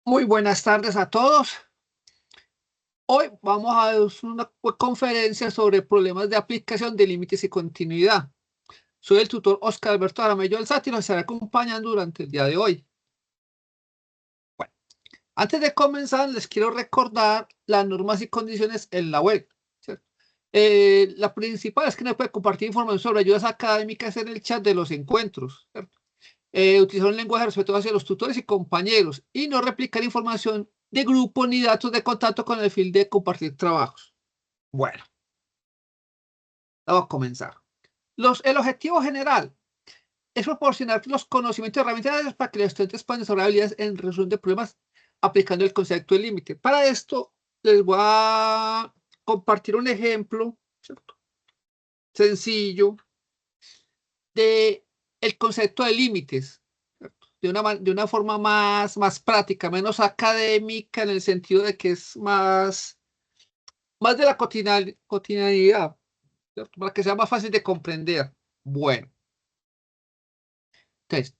Muy buenas tardes a todos. Hoy vamos a ver una conferencia sobre problemas de aplicación de límites y continuidad. Soy el tutor Oscar Alberto Aramello Alzati y nos estará acompañando durante el día de hoy. Bueno, antes de comenzar, les quiero recordar las normas y condiciones en la web, ¿cierto? La principal es que no puede compartir información sobre ayudas académicas en el chat de los encuentros, ¿cierto? Utilizar un lenguaje respetuoso hacia los tutores y compañeros y no replicar información de grupo ni datos de contacto con el fin de compartir trabajos. Bueno, vamos a comenzar. El objetivo general es proporcionar los conocimientos y herramientas para que los estudiantes puedan desarrollar habilidades en resolución de problemas aplicando el concepto de límite. Para esto, les voy a compartir un ejemplo, ¿cierto?, sencillo de el concepto de límites, ¿cierto?, de una forma más práctica, menos académica, en el sentido de que es más de la cotidianidad, ¿cierto?, para que sea más fácil de comprender. Bueno, entonces,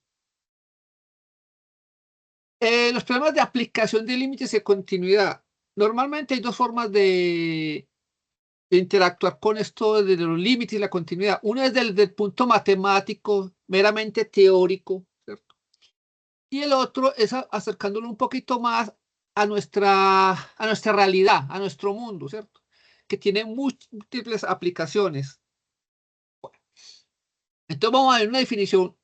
los problemas de aplicación de límites de continuidad. Normalmente hay dos formas de interactuar con esto de los límites y la continuidad. Una es desde el punto matemático, meramente teórico, ¿cierto? Y el otro es acercándolo un poquito más a nuestra realidad, a nuestro mundo, ¿cierto? Que tiene múltiples aplicaciones. Entonces vamos a ver una definición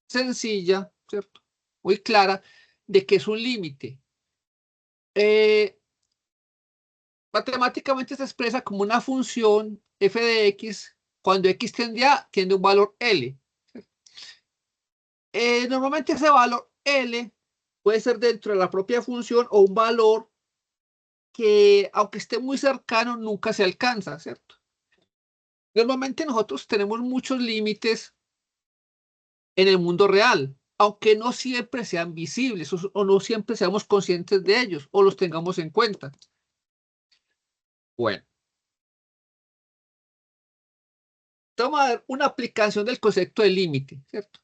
sencilla, ¿cierto?, muy clara, de qué es un límite. Matemáticamente se expresa como una función f de x cuando x tiende a tiene un valor L. Normalmente ese valor L puede ser dentro de la propia función o un valor que, aunque esté muy cercano, nunca se alcanza, ¿cierto? Normalmente nosotros tenemos muchos límites en el mundo real, aunque no siempre sean visibles o no siempre seamos conscientes de ellos o los tengamos en cuenta. Bueno, vamos a ver una aplicación del concepto de límite, ¿cierto?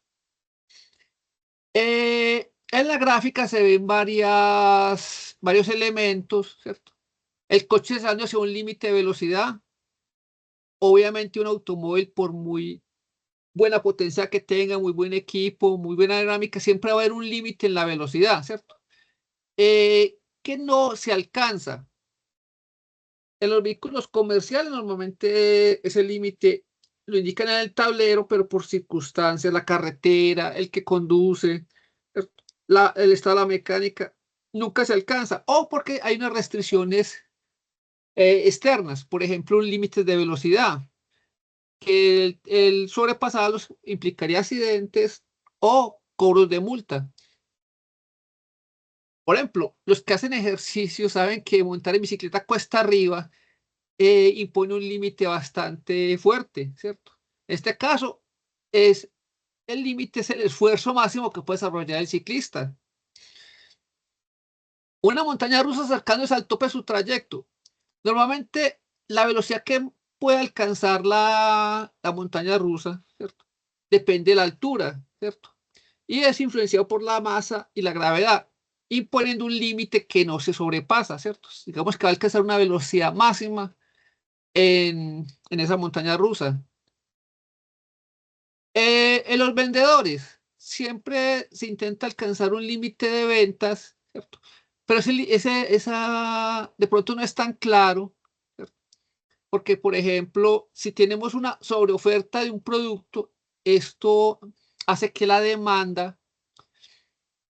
En la gráfica se ven varios elementos, ¿cierto? El coche saliendo hacia un límite de velocidad. Obviamente un automóvil, por muy buena potencia que tenga, muy buen equipo, muy buena dinámica, siempre va a haber un límite en la velocidad, ¿cierto? Que no se alcanza. En los vehículos comerciales normalmente ese límite lo indican en el tablero, pero por circunstancias, la carretera, el que conduce, ¿cierto?, el estado de la mecánica, nunca se alcanza. O porque hay unas restricciones externas, por ejemplo, un límite de velocidad, que el sobrepasarlos implicaría accidentes o cobros de multa. Por ejemplo, los que hacen ejercicio saben que montar en bicicleta cuesta arriba impone un límite bastante fuerte, ¿cierto? En este caso, es el límite es el esfuerzo máximo que puede desarrollar el ciclista. Una montaña rusa acercándose al tope de su trayecto. Normalmente, la velocidad que puede alcanzar la montaña rusa, ¿cierto?, depende de la altura, ¿cierto? Y es influenciado por la masa y la gravedad, imponiendo un límite que no se sobrepasa, ¿cierto? Digamos que va a alcanzar una velocidad máxima en esa montaña rusa. En los vendedores, siempre se intenta alcanzar un límite de ventas, ¿cierto? Pero esa de pronto no es tan claro, ¿cierto? Porque, por ejemplo, si tenemos una sobreoferta de un producto, esto hace que la demanda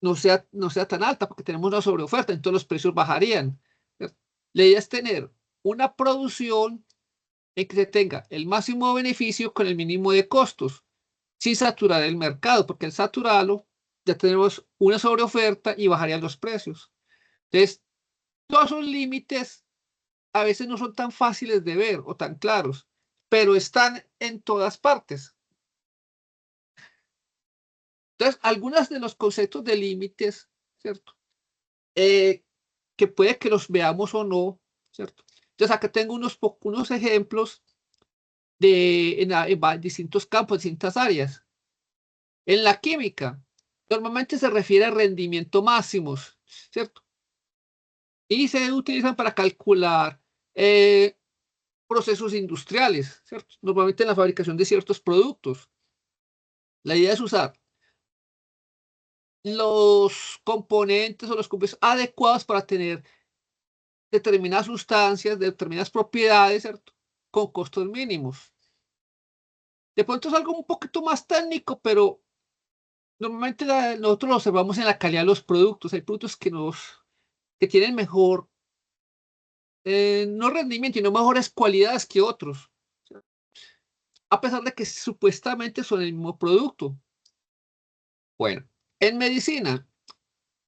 no sea tan alta, porque tenemos una sobreoferta, entonces los precios bajarían, ¿cierto? La idea es tener una producción en que se tenga el máximo beneficio con el mínimo de costos, sin saturar el mercado, porque al saturarlo ya tenemos una sobreoferta y bajarían los precios. Entonces, todos esos límites a veces no son tan fáciles de ver o tan claros, pero están en todas partes. Entonces, algunos de los conceptos de límites, ¿cierto? Eh, que puede que los veamos o no, ¿cierto? Entonces, acá tengo unos ejemplos en distintos campos, distintas áreas. En la química, normalmente se refiere a rendimiento máximos, ¿cierto? y se utilizan para calcular procesos industriales, ¿cierto? Normalmente en la fabricación de ciertos productos. La idea es usar los componentes o los compuestos adecuados para tener determinadas sustancias, determinadas propiedades, ¿cierto? Con costos mínimos. De pronto es algo un poquito más técnico, pero normalmente nosotros lo observamos en la calidad de los productos. Hay productos que tienen mejor, no rendimiento, sino mejores cualidades que otros, a pesar de que supuestamente son el mismo producto. Bueno, en medicina,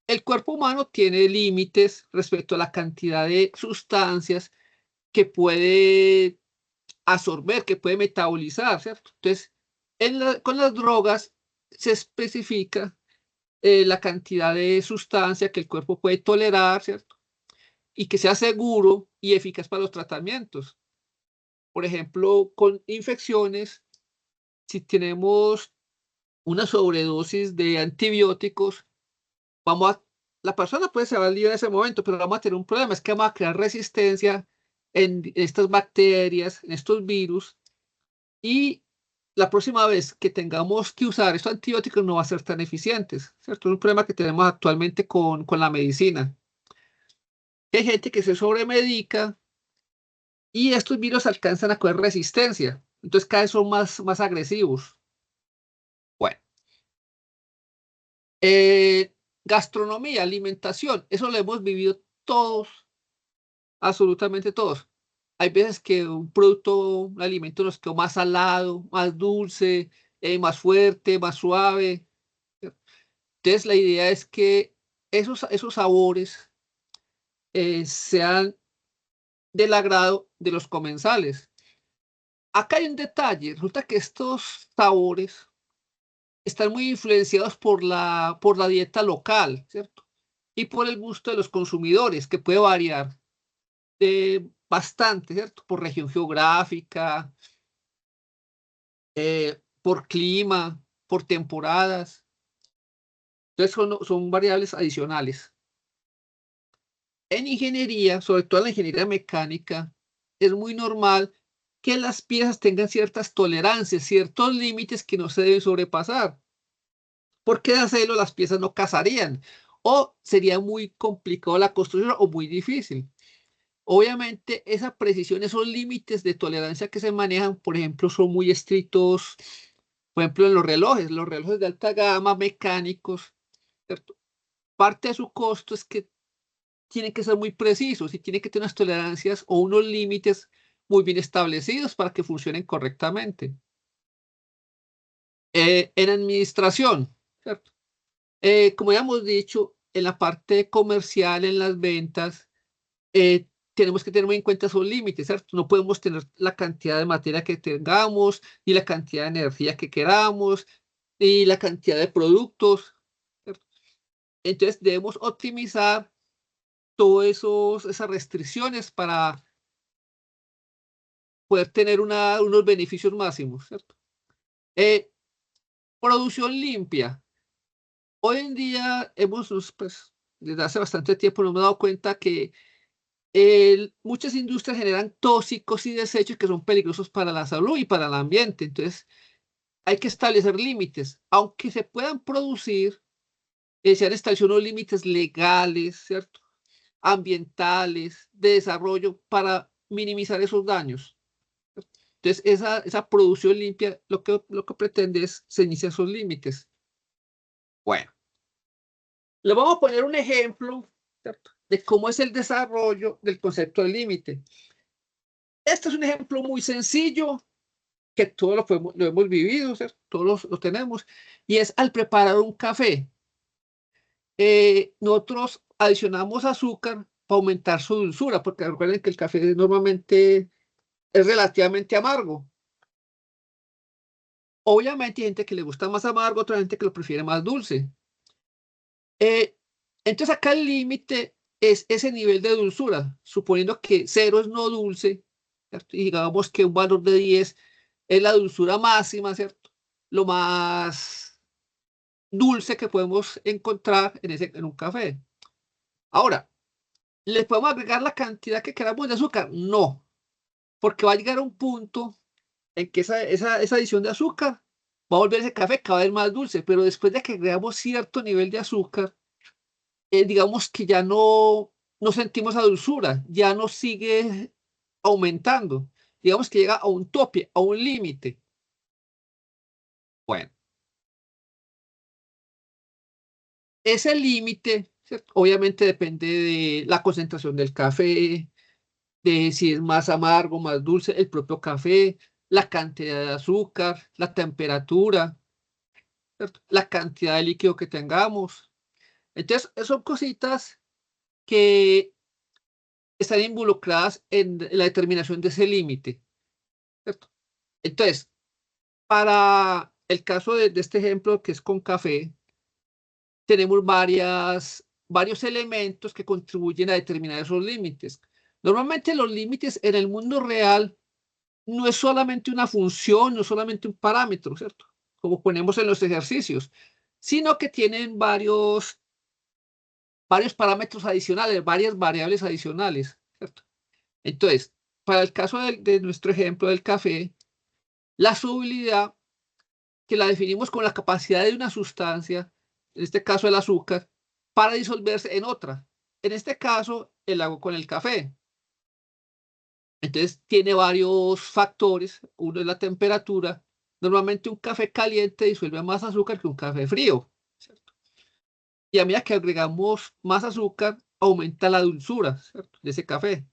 el cuerpo humano tiene límites respecto a la cantidad de sustancias que puede absorber, que puede metabolizar, ¿cierto? Entonces, con las drogas se especifica la cantidad de sustancia que el cuerpo puede tolerar, ¿cierto? Y que sea seguro y eficaz para los tratamientos. Por ejemplo, con infecciones, si tenemos una sobredosis de antibióticos, vamos a, la persona puede ser libre en ese momento, pero vamos a tener un problema, es que vamos a crear resistencia en estas bacterias, en estos virus, y la próxima vez que tengamos que usar estos antibióticos no va a ser tan eficientes, ¿cierto? Es un problema que tenemos actualmente con la medicina. Hay gente que se sobremedica y estos virus alcanzan a coger resistencia, entonces cada vez son más agresivos. Bueno, gastronomía, alimentación, eso lo hemos vivido todos, absolutamente todos. Hay veces que un producto, un alimento nos quedó más salado, más dulce, más fuerte, más suave. Entonces, la idea es que esos sabores sean del agrado de los comensales. Acá hay un detalle, resulta que estos sabores están muy influenciados por la dieta local, ¿cierto? Y por el gusto de los consumidores, que puede variar bastante, ¿cierto? Por región geográfica, por clima, por temporadas. Entonces, son variables adicionales. En ingeniería, sobre todo en la ingeniería mecánica, es muy normal que las piezas tengan ciertas tolerancias, ciertos límites que no se deben sobrepasar, porque de hacerlo las piezas no casarían o sería muy complicado la construcción o muy difícil. Obviamente, esa precisión, esos límites de tolerancia que se manejan, por ejemplo, son muy estrictos, por ejemplo, en los relojes de alta gama mecánicos, ¿cierto? Parte de su costo es que tienen que ser muy precisos y tienen que tener unas tolerancias o unos límites muy bien establecidos para que funcionen correctamente. En administración, ¿cierto? Como ya hemos dicho, en la parte comercial, en las ventas, tenemos que tener muy en cuenta esos límites, ¿cierto? No podemos tener la cantidad de materia que tengamos, ni la cantidad de energía que queramos, ni la cantidad de productos, ¿cierto? Entonces debemos optimizar todas esas restricciones para poder tener unos beneficios máximos, ¿cierto? Eh, Producción limpia. Hoy en día pues, desde hace bastante tiempo nos hemos dado cuenta que muchas industrias generan tóxicos y desechos que son peligrosos para la salud y para el ambiente. Entonces, hay que establecer límites. Aunque se puedan producir, se han establecido unos límites legales, ¿cierto? Ambientales, de desarrollo, para minimizar esos daños. Entonces, esa producción limpia lo que pretende es se inicia esos límites. Bueno, le vamos a poner un ejemplo, ¿cierto? De cómo es el desarrollo del concepto de límite. Este es un ejemplo muy sencillo que todos lo hemos vivido, ¿cierto? Todos lo tenemos, y es al preparar un café. Nosotros adicionamos azúcar para aumentar su dulzura, porque recuerden que el café normalmente es relativamente amargo. Obviamente hay gente que le gusta más amargo, otra gente que lo prefiere más dulce. Eh, entonces acá el límite es ese nivel de dulzura, suponiendo que 0 es no dulce, ¿cierto? Y digamos que un valor de 10 es la dulzura máxima, ¿cierto? Lo más dulce que podemos encontrar en un café. Ahora, ¿Le podemos agregar la cantidad que queramos de azúcar? No, porque va a llegar a un punto en que esa adición de azúcar va a volver ese café cada vez más dulce, pero después de que agregamos cierto nivel de azúcar, digamos que ya no sentimos la dulzura, ya no sigue aumentando. Digamos que llega a un tope, a un límite. Bueno, ese límite, ¿cierto? Obviamente depende de la concentración del café, de si es más amargo, más dulce, el propio café, la cantidad de azúcar, la temperatura, ¿cierto? La cantidad de líquido que tengamos. Entonces, son cositas que están involucradas en la determinación de ese límite, ¿cierto? Entonces, para el caso de este ejemplo que es con café, tenemos varios elementos que contribuyen a determinar esos límites. Normalmente los límites en el mundo real no es solamente una función, no es solamente un parámetro, ¿cierto? Como ponemos en los ejercicios, sino que tienen varios parámetros adicionales, varias variables adicionales, ¿cierto? Entonces, para el caso de nuestro ejemplo del café, la solubilidad, que la definimos con la capacidad de una sustancia, en este caso el azúcar, para disolverse en otra. En este caso, el agua con el café. Entonces, tiene varios factores. Uno es la temperatura. Normalmente un café caliente disuelve más azúcar que un café frío, ¿cierto? Y a medida que agregamos más azúcar, aumenta la dulzura, ¿cierto?, de ese café.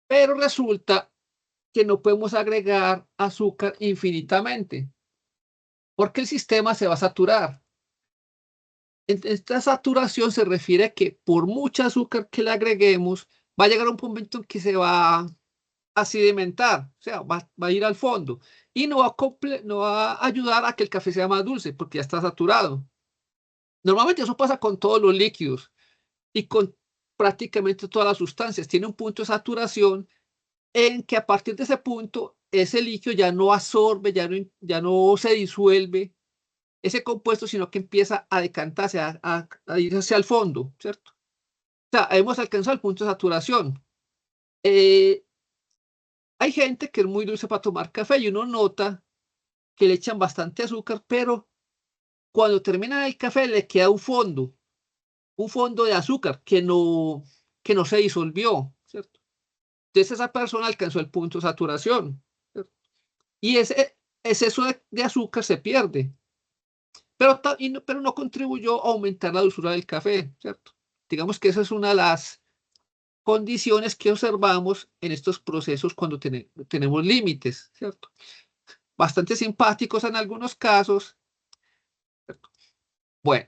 Pero resulta que no podemos agregar azúcar infinitamente, porque el sistema se va a saturar. Esta saturación se refiere a que por mucho azúcar que le agreguemos, va a llegar a un momento en que se va a sedimentar, o sea, va a ir al fondo y no va a ayudar a que el café sea más dulce porque ya está saturado. Normalmente eso pasa con todos los líquidos y con prácticamente todas las sustancias. Tiene un punto de saturación en que a partir de ese punto ese líquido ya no absorbe, ya no se disuelve ese compuesto, sino que empieza a decantarse, a irse hacia el fondo, ¿cierto? O sea, hemos alcanzado el punto de saturación. Eh, Hay gente que es muy dulce para tomar café y uno nota que le echan bastante azúcar, pero cuando termina el café le queda un fondo de azúcar que no se disolvió, ¿cierto? Entonces esa persona alcanzó el punto de saturación, ¿cierto? Y ese exceso de azúcar se pierde, pero no contribuyó a aumentar la dulzura del café, ¿cierto? Digamos que esa es una de las condiciones que observamos en estos procesos cuando tenemos límites, ¿cierto? Bastante simpáticos en algunos casos. Bueno,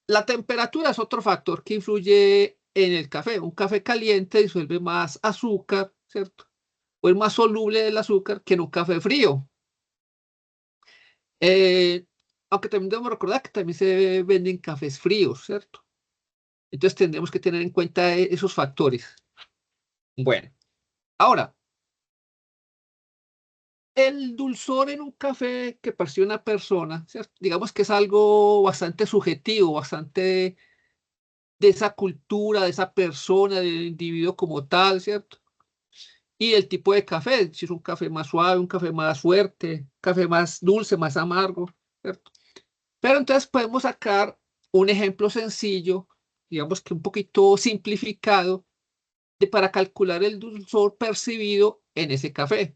la temperatura es otro factor que influye en el café. Un café caliente disuelve más azúcar, ¿cierto? O es más soluble del azúcar que en un café frío. Eh, Aunque también debemos recordar que también se venden cafés fríos, ¿cierto? Entonces tendremos que tener en cuenta esos factores. Bueno, ahora, el dulzor en un café que percibe una persona, ¿cierto? Digamos que es algo bastante subjetivo, bastante de esa cultura, de esa persona, del individuo como tal, ¿cierto? Y el tipo de café, si es un café más suave, un café más fuerte, café más dulce, más amargo, ¿cierto? Pero entonces podemos sacar un ejemplo sencillo, digamos que un poquito simplificado, para calcular el dulzor percibido en ese café.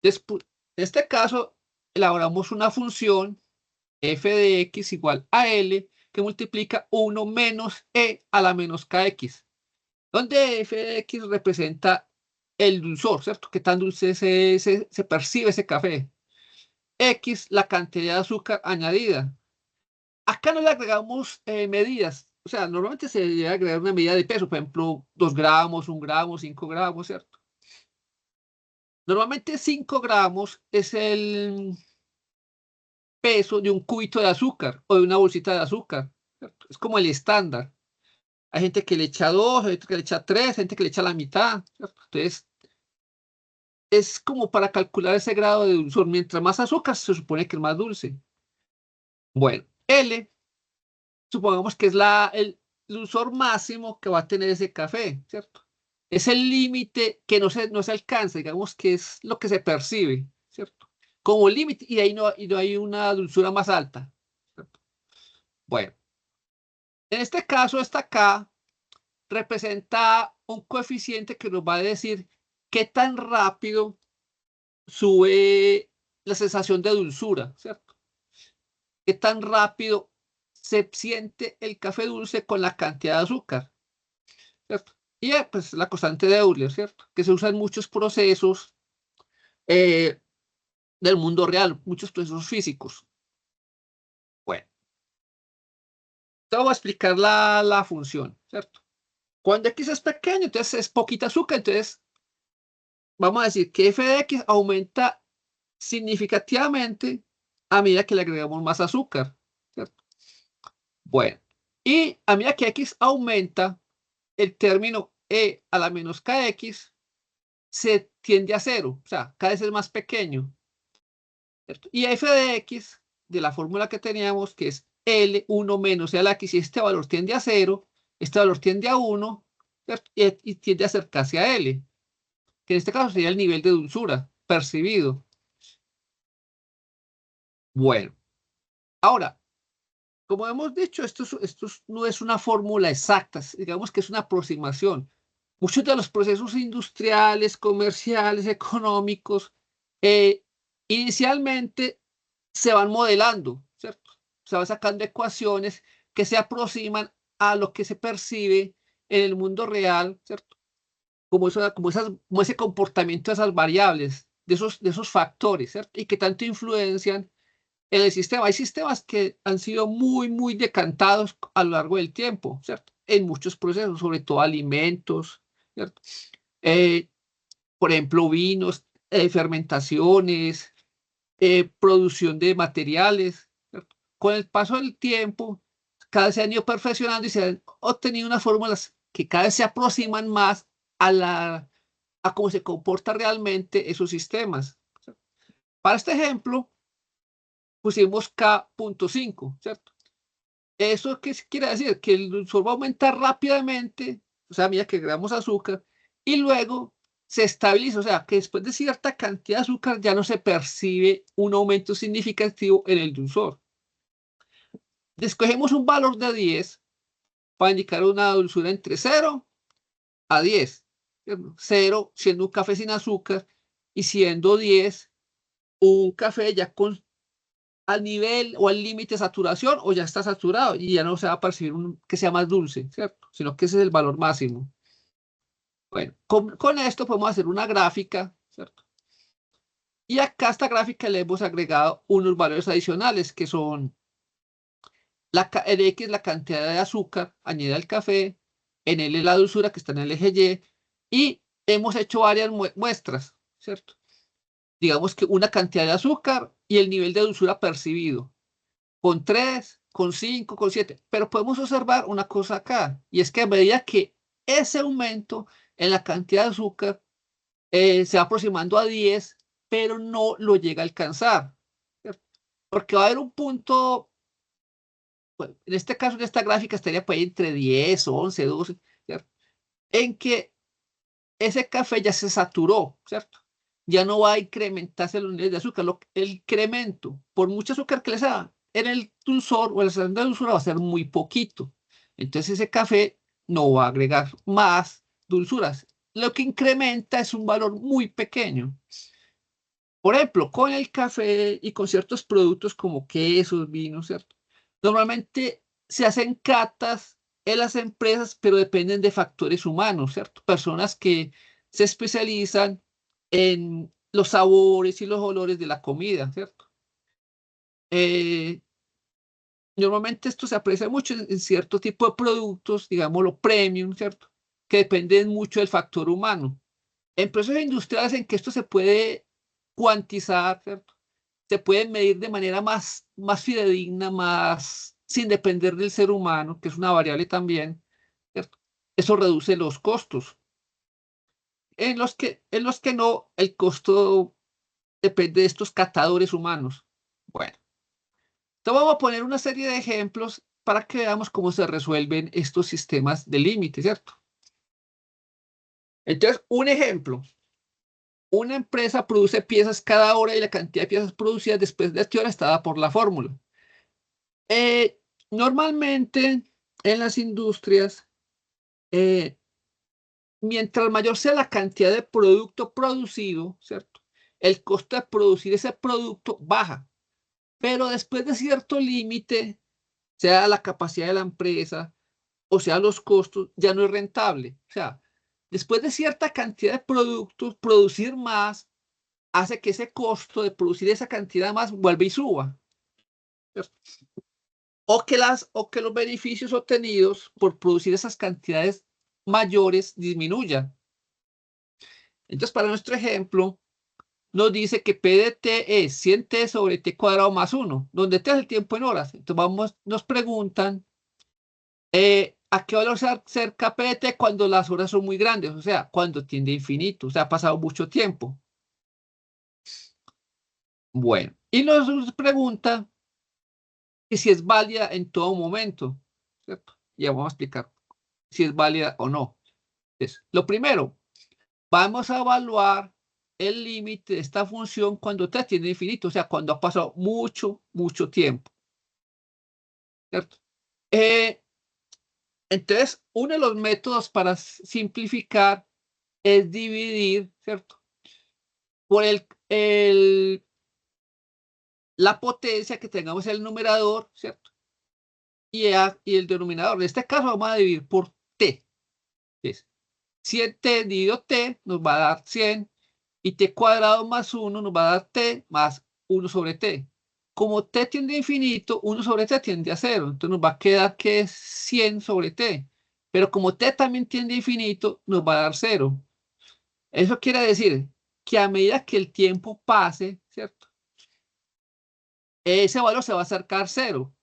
Después, en este caso, elaboramos una función f de x igual a L que multiplica 1 menos e a la menos kx, donde f de x representa el dulzor, ¿cierto? Qué tan dulce se percibe ese café. X, la cantidad de azúcar añadida. Acá no le agregamos medidas. O sea, normalmente se debe agregar una medida de peso, por ejemplo, 2 gramos, 1 gramo, 5 gramos, ¿cierto? Normalmente 5 gramos es el peso de un cubito de azúcar o de una bolsita de azúcar, ¿cierto? Es como el estándar. Hay gente que le echa 2, hay gente que le echa 3, hay gente que le echa la mitad, ¿cierto? Entonces, es como para calcular ese grado de dulzor. Mientras más azúcar, se supone que es más dulce. Bueno, L, supongamos que es dulzor máximo que va a tener ese café, ¿cierto? Es el límite que no se alcanza, digamos que es lo que se percibe, ¿cierto? Como límite, y no hay una dulzura más alta, ¿cierto? Bueno, en este caso, esta K representa un coeficiente que nos va a decir qué tan rápido sube la sensación de dulzura, ¿cierto? Qué tan rápido se siente el café dulce con la cantidad de azúcar, ¿cierto? Y pues la constante de Euler, ¿cierto? Que se usa en muchos procesos eh, del mundo real, muchos procesos físicos. Bueno, te voy a explicar la función, ¿cierto? Cuando X es pequeño, entonces es poquita azúcar, entonces vamos a decir que f de X aumenta significativamente a medida que le agregamos más azúcar, ¿cierto? Bueno, y a medida que X aumenta, el término E a la menos KX se tiende a cero, o sea, cada vez es más pequeño, ¿cierto? Y f de X, de la fórmula que teníamos, que es L1 menos L X, si este valor tiende a cero, este valor tiende a 1, ¿cierto? Y tiende a acercarse a L, que en este caso sería el nivel de dulzura percibido. Bueno, ahora, como hemos dicho, esto no es una fórmula exacta, digamos que es una aproximación. Muchos de los procesos industriales, comerciales, económicos, eh, inicialmente se van modelando, ¿cierto? Se van sacando ecuaciones que se aproximan a lo que se percibe en el mundo real, ¿cierto? Como ese comportamiento de esas variables, de esos factores, ¿cierto? Y que tanto influencian en el sistema. Hay sistemas que han sido muy decantados a lo largo del tiempo, ¿cierto? En muchos procesos, sobre todo alimentos, ¿cierto? Eh, por ejemplo, vinos, fermentaciones, producción de materiales, ¿cierto? Con el paso del tiempo, cada vez se han ido perfeccionando y se han obtenido unas fórmulas que cada vez se aproximan más a cómo se comportan realmente esos sistemas, ¿cierto? Para este ejemplo, pusimos K.5, ¿cierto? ¿Eso qué quiere decir? Que el dulzor va a aumentar rápidamente, o sea, a medida que agregamos azúcar, y luego se estabiliza, o sea, que después de cierta cantidad de azúcar ya no se percibe un aumento significativo en el dulzor. Escogemos un valor de 10 para indicar una dulzura entre 0 a 10. 0 siendo un café sin azúcar y siendo 10 un café ya con al nivel o al límite de saturación o ya está saturado y ya no se va a percibir que sea más dulce, ¿cierto? Sino que ese es el valor máximo. Bueno, con esto podemos hacer una gráfica, ¿cierto? Y acá a esta gráfica le hemos agregado unos valores adicionales que son en X la cantidad de azúcar añadida al café, en L la dulzura que está en el eje y hemos hecho varias muestras, ¿cierto? Digamos que una cantidad de azúcar y el nivel de dulzura percibido. Con 3, con 5, con 7. Pero podemos observar una cosa acá, y es que a medida que ese aumento en la cantidad de azúcar se va aproximando a 10, pero no lo llega a alcanzar, ¿cierto? Porque va a haber un punto, bueno, en este caso, en esta gráfica estaría pues, entre 10, 11, 12, ¿cierto? En que ese café ya se saturó, ¿cierto? Ya no va a incrementarse los niveles de azúcar. El incremento, por mucho azúcar que les haga, en el dulzor o en la sensación de dulzura va a ser muy poquito. Entonces ese café no va a agregar más dulzuras. Lo que incrementa es un valor muy pequeño. Por ejemplo, con el café y con ciertos productos como quesos, vinos, ¿cierto? Normalmente se hacen catas en las empresas, pero dependen de factores humanos, ¿cierto? Personas que se especializan en los sabores y los olores de la comida, ¿cierto? Eh, Normalmente esto se aprecia mucho en cierto tipo de productos, digámoslo premium, ¿cierto? Que dependen mucho del factor humano. En procesos industriales en que esto se puede cuantizar, ¿cierto? Se puede medir de manera más fidedigna, más sin depender del ser humano, que es una variable también, ¿cierto? Eso reduce los costos. En los que no, el costo depende de estos catadores humanos. Bueno, entonces vamos a poner una serie de ejemplos para que veamos cómo se resuelven estos sistemas de límite, ¿cierto? Entonces, un ejemplo. Una empresa produce piezas cada hora y la cantidad de piezas producidas después de esta hora está dada por la fórmula. Normalmente en las industrias, mientras mayor sea la cantidad de producto producido, ¿cierto? El costo de producir ese producto baja, pero después de cierto límite, sea la capacidad de la empresa o sea los costos, ya no es rentable. O sea, después de cierta cantidad de productos, producir más hace que ese costo de producir esa cantidad más vuelva y suba. ¿Cierto? O que los beneficios obtenidos por producir esas cantidades mayores disminuyan. Entonces, para nuestro ejemplo, nos dice que P de T es 100T sobre T cuadrado más 1, donde T es el tiempo en horas. Entonces, nos preguntan a qué valor se acerca P de T cuando las horas son muy grandes, o sea, cuando tiende a infinito, o sea, ha pasado mucho tiempo. Bueno, y nos pregunta que si es válida en todo momento, ¿cierto? Ya vamos a explicar si es válida o no. Entonces, lo primero, vamos a evaluar el límite de esta función cuando t tiende a infinito, o sea, cuando ha pasado mucho, mucho tiempo, ¿cierto? Entonces, uno de los métodos para simplificar es dividir, ¿cierto? Por la potencia que tengamos en el numerador, ¿cierto? Y el denominador. En este caso vamos a dividir por t. Entonces, 100t dividido t nos va a dar 100 y t cuadrado más 1 nos va a dar t más 1 sobre t. Como t tiende a infinito, 1 sobre t tiende a 0. Entonces nos va a quedar que es 100 sobre t. Pero como t también tiende a infinito, nos va a dar 0. Eso quiere decir que a medida que el tiempo pase, ¿cierto? Ese valor se va a acercar a 0.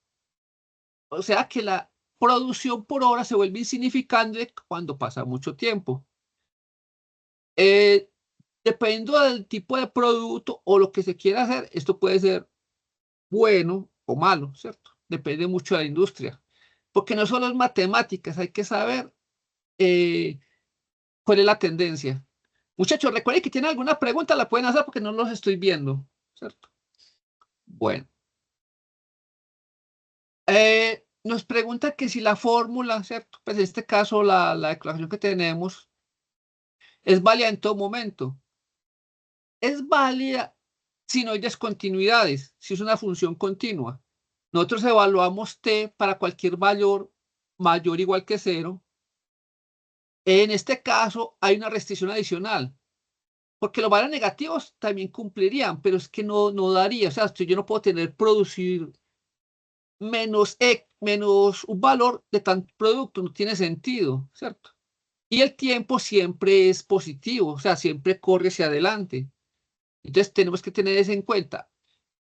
O sea que la producción por hora se vuelve insignificante cuando pasa mucho tiempo. Dependiendo del tipo de producto o lo que se quiera hacer, esto puede ser bueno o malo, ¿cierto? Depende mucho de la industria. Porque no solo es matemáticas, hay que saber eh, cuál es la tendencia. Muchachos, recuerden que tienen alguna pregunta, la pueden hacer porque no los estoy viendo, ¿cierto? Bueno. Nos pregunta que si la fórmula, ¿cierto? Pues en este caso la declaración que tenemos es válida en todo momento. Es válida si no hay descontinuidades, si es una función continua. Nosotros evaluamos t para cualquier valor mayor o igual que 0. En este caso hay una restricción adicional, porque los valores negativos también cumplirían, pero es que no daría. O sea, si yo no puedo tener producir menos un valor de tanto producto, no tiene sentido, ¿cierto? Y el tiempo siempre es positivo, o sea, siempre corre hacia adelante. Entonces tenemos que tener eso en cuenta.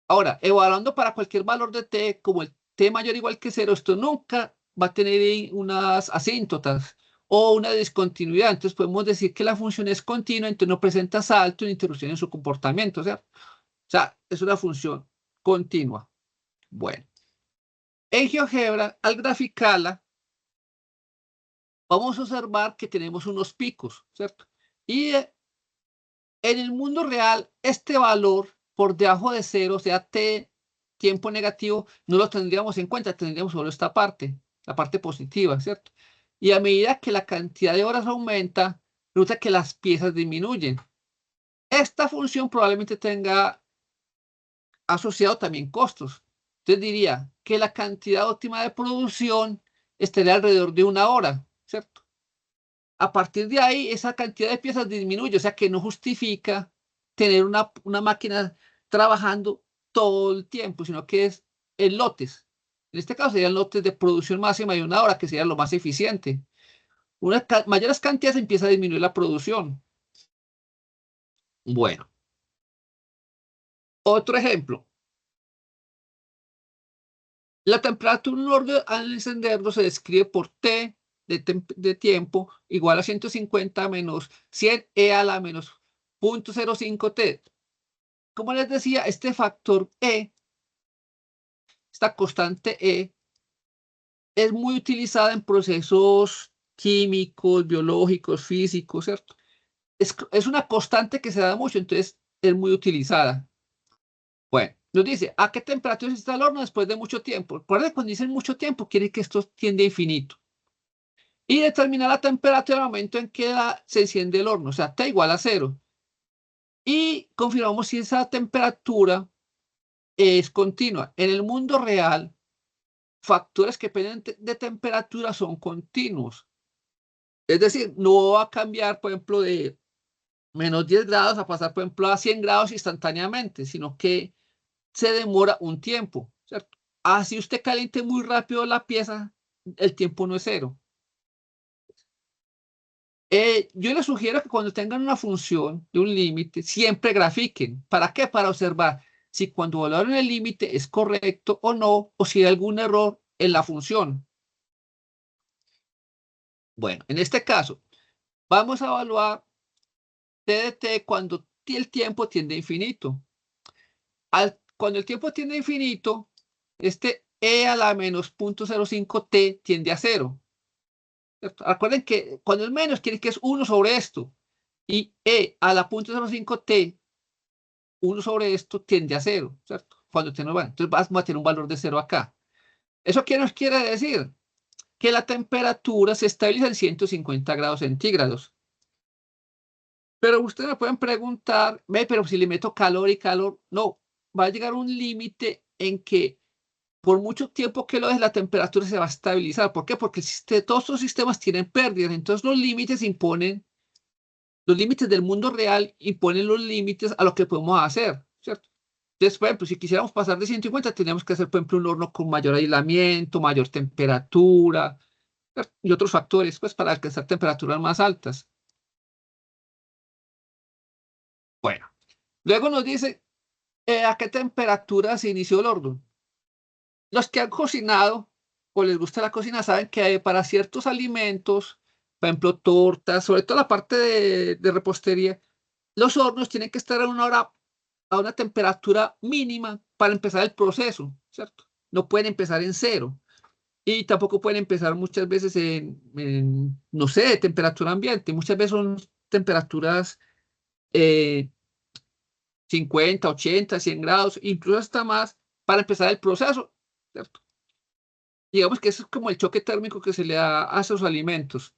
Ahora, evaluando para cualquier valor de t, como el t mayor o igual que 0, esto nunca va a tener unas asíntotas o una discontinuidad. Entonces podemos decir que la función es continua, entonces no presenta salto ni interrupción en su comportamiento, ¿cierto? O sea, es una función continua. Bueno, en GeoGebra, al graficarla, vamos a observar que tenemos unos picos, ¿cierto? Y en el mundo real, este valor por debajo de 0, o sea, t tiempo negativo, no lo tendríamos en cuenta, tendríamos solo esta parte, la parte positiva, ¿cierto? Y a medida que la cantidad de horas aumenta, resulta que las piezas disminuyen. Esta función probablemente tenga asociado también costos. Entonces diría que la cantidad óptima de producción estaría alrededor de 1 hora, ¿cierto? A partir de ahí, esa cantidad de piezas disminuye, o sea que no justifica tener una máquina trabajando todo el tiempo, sino que es en lotes. En este caso serían lotes de producción máxima de 1 hora, que sería lo más eficiente. Mayores cantidades empieza a disminuir la producción. Bueno, otro ejemplo. La temperatura en un horno al encenderlo se describe por T de tiempo igual a 150 menos 100 E a la menos 0.05 T. Como les decía, este factor E, esta constante E, es muy utilizada en procesos químicos, biológicos, físicos, ¿cierto? Es una constante que se da mucho, entonces es muy utilizada. Bueno, nos dice, ¿a qué temperatura se está el horno después de mucho tiempo? Recuerden, cuando dicen mucho tiempo, quiere que esto tiende a infinito. Y determina la temperatura al momento en que se enciende el horno, o sea, T igual a 0. Y confirmamos si esa temperatura es continua. En el mundo real, factores que dependen de temperatura son continuos. Es decir, no va a cambiar, por ejemplo, de -10 grados a pasar, por ejemplo, a 100 grados instantáneamente, sino que se demora un tiempo, ¿cierto? Así usted caliente muy rápido la pieza, el tiempo no es 0. Yo les sugiero que cuando tengan una función de un límite, siempre grafiquen. ¿Para qué? Para observar si cuando valoren el límite es correcto o no, o si hay algún error en la función. Bueno, en este caso, vamos a evaluar T de T cuando el tiempo tiende a infinito. Cuando el tiempo tiende a infinito, este E a la menos 0.05T tiende a 0. ¿Cierto? Recuerden que cuando es menos quiere que es 1 sobre esto. Y E a la 0.05T, 1 sobre esto tiende a 0, ¿cierto? Cuando T no va. Entonces vamos a tener un valor de 0 acá. ¿Eso qué nos quiere decir? Que la temperatura se estabiliza en 150 grados centígrados. Pero ustedes me pueden preguntar, pero si le meto calor y calor, no, va a llegar un límite en que por mucho tiempo que lo deje, la temperatura se va a estabilizar. ¿Por qué? Porque todos los sistemas tienen pérdidas, entonces los límites del mundo real imponen los límites a lo que podemos hacer, ¿cierto? Entonces, por ejemplo, si quisiéramos pasar de 150, tendríamos que hacer, por ejemplo, un horno con mayor aislamiento, mayor temperatura, ¿cierto? Y otros factores, pues, para alcanzar temperaturas más altas. Bueno, luego nos dice a qué temperatura se inició el horno. Los que han cocinado o les gusta la cocina saben que para ciertos alimentos, por ejemplo, tortas, sobre todo la parte de repostería, los hornos tienen que estar a una temperatura mínima para empezar el proceso, ¿cierto? No pueden empezar en 0 y tampoco pueden empezar muchas veces no sé, temperatura ambiente. Muchas veces son temperaturas eh, 50, 80, 100 grados, incluso hasta más para empezar el proceso, ¿cierto? Digamos que eso es como el choque térmico que se le da a esos alimentos.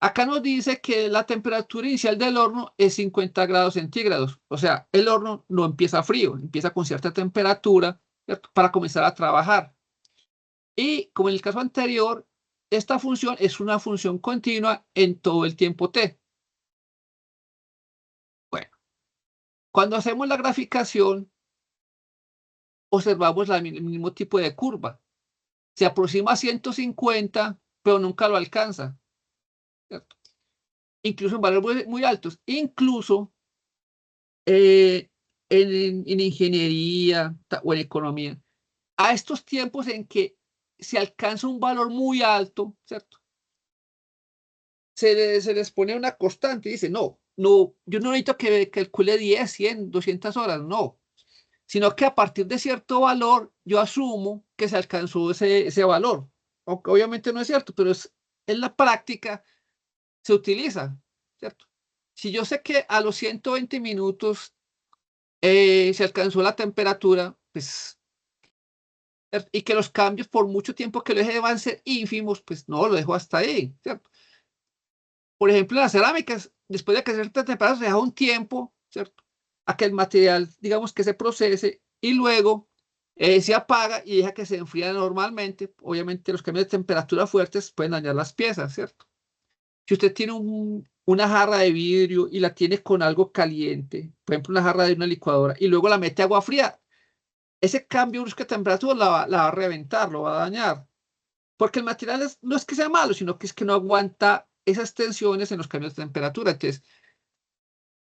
Acá nos dice que la temperatura inicial del horno es 50 grados centígrados. O sea, el horno no empieza frío, empieza con cierta temperatura, ¿cierto? Para comenzar a trabajar. Y como en el caso anterior, esta función es una función continua en todo el tiempo t. Bueno, cuando hacemos la graficación, observamos el mismo tipo de curva. Se aproxima a 150, pero nunca lo alcanza, ¿cierto? Incluso en valores muy, muy altos. Incluso eh, en ingeniería o en economía, a estos tiempos en que se alcanza un valor muy alto, ¿cierto? Se les pone una constante y dice, no, no, yo no necesito que calcule 10, 100, 200 horas, no, sino que a partir de cierto valor yo asumo que se alcanzó ese valor. Aunque obviamente no es cierto, pero en la práctica se utiliza, ¿cierto? Si yo sé que a los 120 minutos se alcanzó la temperatura, pues, y que los cambios por mucho tiempo que lo deje van a ser ínfimos, pues no, lo dejo hasta ahí, ¿cierto? Por ejemplo, en las cerámicas, después de que cierta temperatura se deja un tiempo, ¿cierto? A que el material, digamos, que se procese y luego se apaga y deja que se enfríe normalmente. Obviamente los cambios de temperatura fuertes pueden dañar las piezas, ¿cierto? Si usted tiene una jarra de vidrio y la tiene con algo caliente, por ejemplo, una jarra de una licuadora, y luego la mete agua fría, ese cambio brusco de temperatura la va a reventar, lo va a dañar. Porque el material no es que sea malo, sino que es que no aguanta esas tensiones en los cambios de temperatura. Entonces,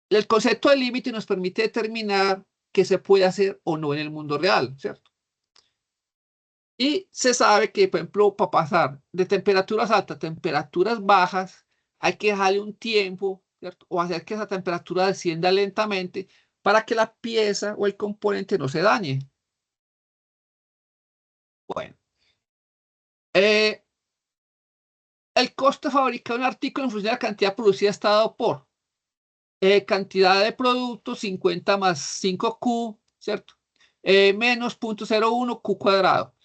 el concepto de límite nos permite determinar qué se puede hacer o no en el mundo real, ¿cierto? Y se sabe que, por ejemplo, para pasar de temperaturas altas a temperaturas bajas, hay que dejarle un tiempo, ¿cierto? O hacer que esa temperatura descienda lentamente para que la pieza o el componente no se dañe. Bueno, El costo de fabricar un artículo en función de la cantidad producida está dado por cantidad de producto 50 más 5Q, ¿cierto? Menos 0.01 Q cuadrado.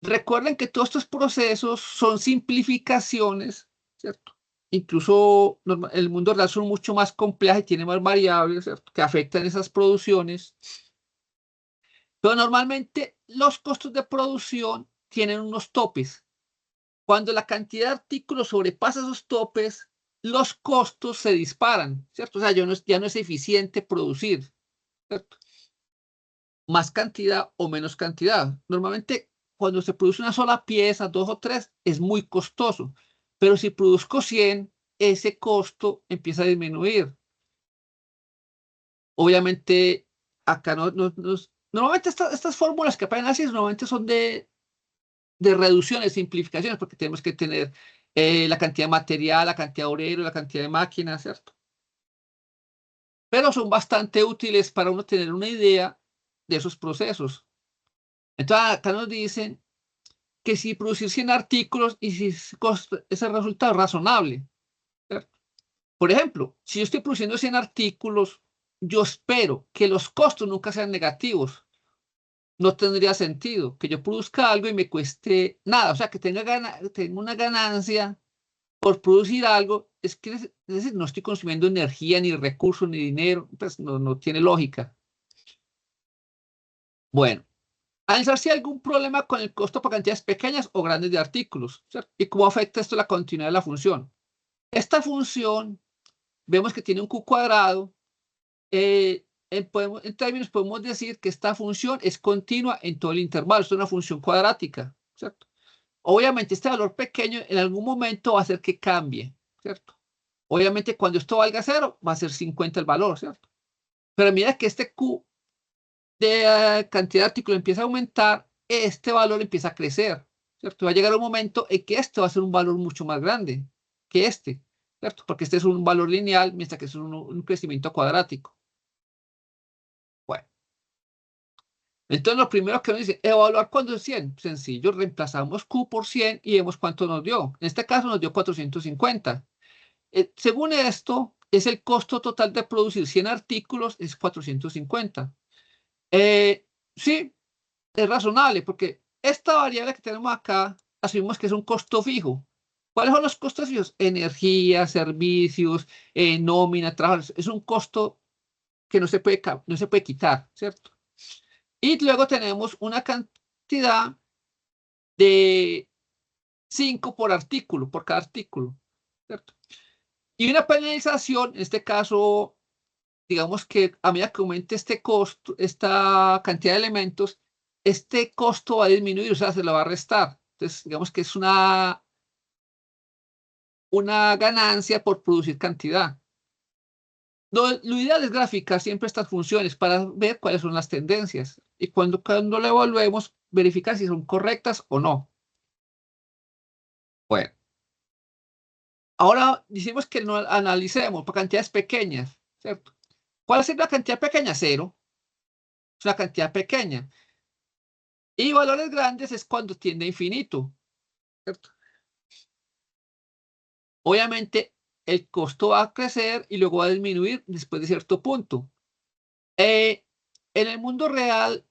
Recuerden que todos estos procesos son simplificaciones, ¿cierto? Incluso el mundo real son mucho más complejas y tiene más variables, ¿cierto?, que afectan esas producciones. Pero normalmente los costos de producción tienen unos topes. Cuando la cantidad de artículos sobrepasa esos topes, los costos se disparan, ¿cierto? O sea, ya no es eficiente producir, ¿cierto? Más cantidad o menos cantidad. Normalmente, cuando se produce una sola pieza, 2 o 3, es muy costoso. Pero si produzco 100, ese costo empieza a disminuir. Obviamente, acá normalmente estas fórmulas que aparecen así, normalmente son de reducciones, simplificaciones, porque tenemos que tener la cantidad de material, la cantidad de obrero, la cantidad de máquinas, ¿cierto? Pero son bastante útiles para uno tener una idea de esos procesos. Entonces, acá nos dicen que si producir 100 artículos y si ese resultado es razonable, ¿cierto? Por ejemplo, si yo estoy produciendo 100 artículos, yo espero que los costos nunca sean negativos. No tendría sentido que yo produzca algo y me cueste nada, o sea, que tenga una ganancia por producir algo. Es decir, no estoy consumiendo energía, ni recursos, ni dinero, pues no tiene lógica. Bueno, analizar si hay algún problema con el costo por cantidades pequeñas o grandes de artículos, ¿cierto? Y cómo afecta esto la continuidad de la función. Esta función, vemos que tiene un Q cuadrado. En términos podemos decir que esta función es continua en todo el intervalo, es una función cuadrática, ¿cierto? Obviamente este valor pequeño en algún momento va a hacer que cambie, ¿cierto? Obviamente cuando esto valga 0 va a ser 50 el valor, ¿cierto? Pero mira que este Q de cantidad de artículos empieza a aumentar, este valor empieza a crecer, ¿cierto? Va a llegar un momento en que este va a ser un valor mucho más grande que este, ¿cierto? Porque este es un valor lineal, mientras que es un crecimiento cuadrático. Bueno, entonces lo primero que nos dice, evaluar cuando es 100. Sencillo, reemplazamos Q por 100 y vemos cuánto nos dio. En este caso nos dio 450. Según esto, es el costo total de producir 100 artículos, es 450. Sí, es razonable, porque esta variable que tenemos acá, asumimos que es un costo fijo. ¿Cuáles son los costos fijos? Energía, servicios, nómina, trabajo. Es un costo que no se puede quitar, ¿cierto? Y luego tenemos una cantidad de 5 por artículo, por cada artículo, ¿cierto? Y una penalización, en este caso, digamos que a medida que aumente este costo, esta cantidad de elementos, este costo va a disminuir, o sea, se lo va a restar. Entonces, digamos que es una ganancia por producir cantidad. Lo ideal es graficar siempre estas funciones para ver cuáles son las tendencias. Y cuando lo evaluemos, verificar si son correctas o no. Bueno, ahora decimos que no analicemos por cantidades pequeñas, ¿cierto? ¿Cuál es la cantidad pequeña? 0. Es una cantidad pequeña. Y valores grandes es cuando tiende a infinito, ¿cierto? Obviamente, el costo va a crecer y luego va a disminuir después de cierto punto. En el mundo real,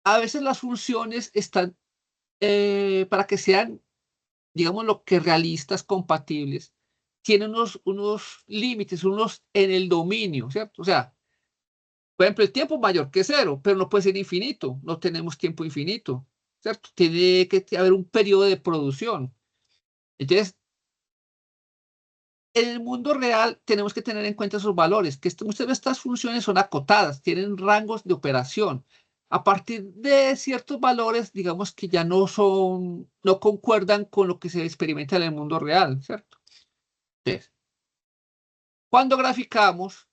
a veces las funciones están, para que sean, digamos, lo que realistas, compatibles, tienen unos límites, unos en el dominio, ¿cierto? O sea, por ejemplo, el tiempo es mayor que 0, pero no puede ser infinito. No tenemos tiempo infinito, ¿cierto? Tiene que haber un periodo de producción. Entonces, en el mundo real tenemos que tener en cuenta esos valores, que estas funciones son acotadas, tienen rangos de operación. A partir de ciertos valores, digamos que ya no concuerdan con lo que se experimenta en el mundo real, ¿cierto? Entonces, cuando graficamos,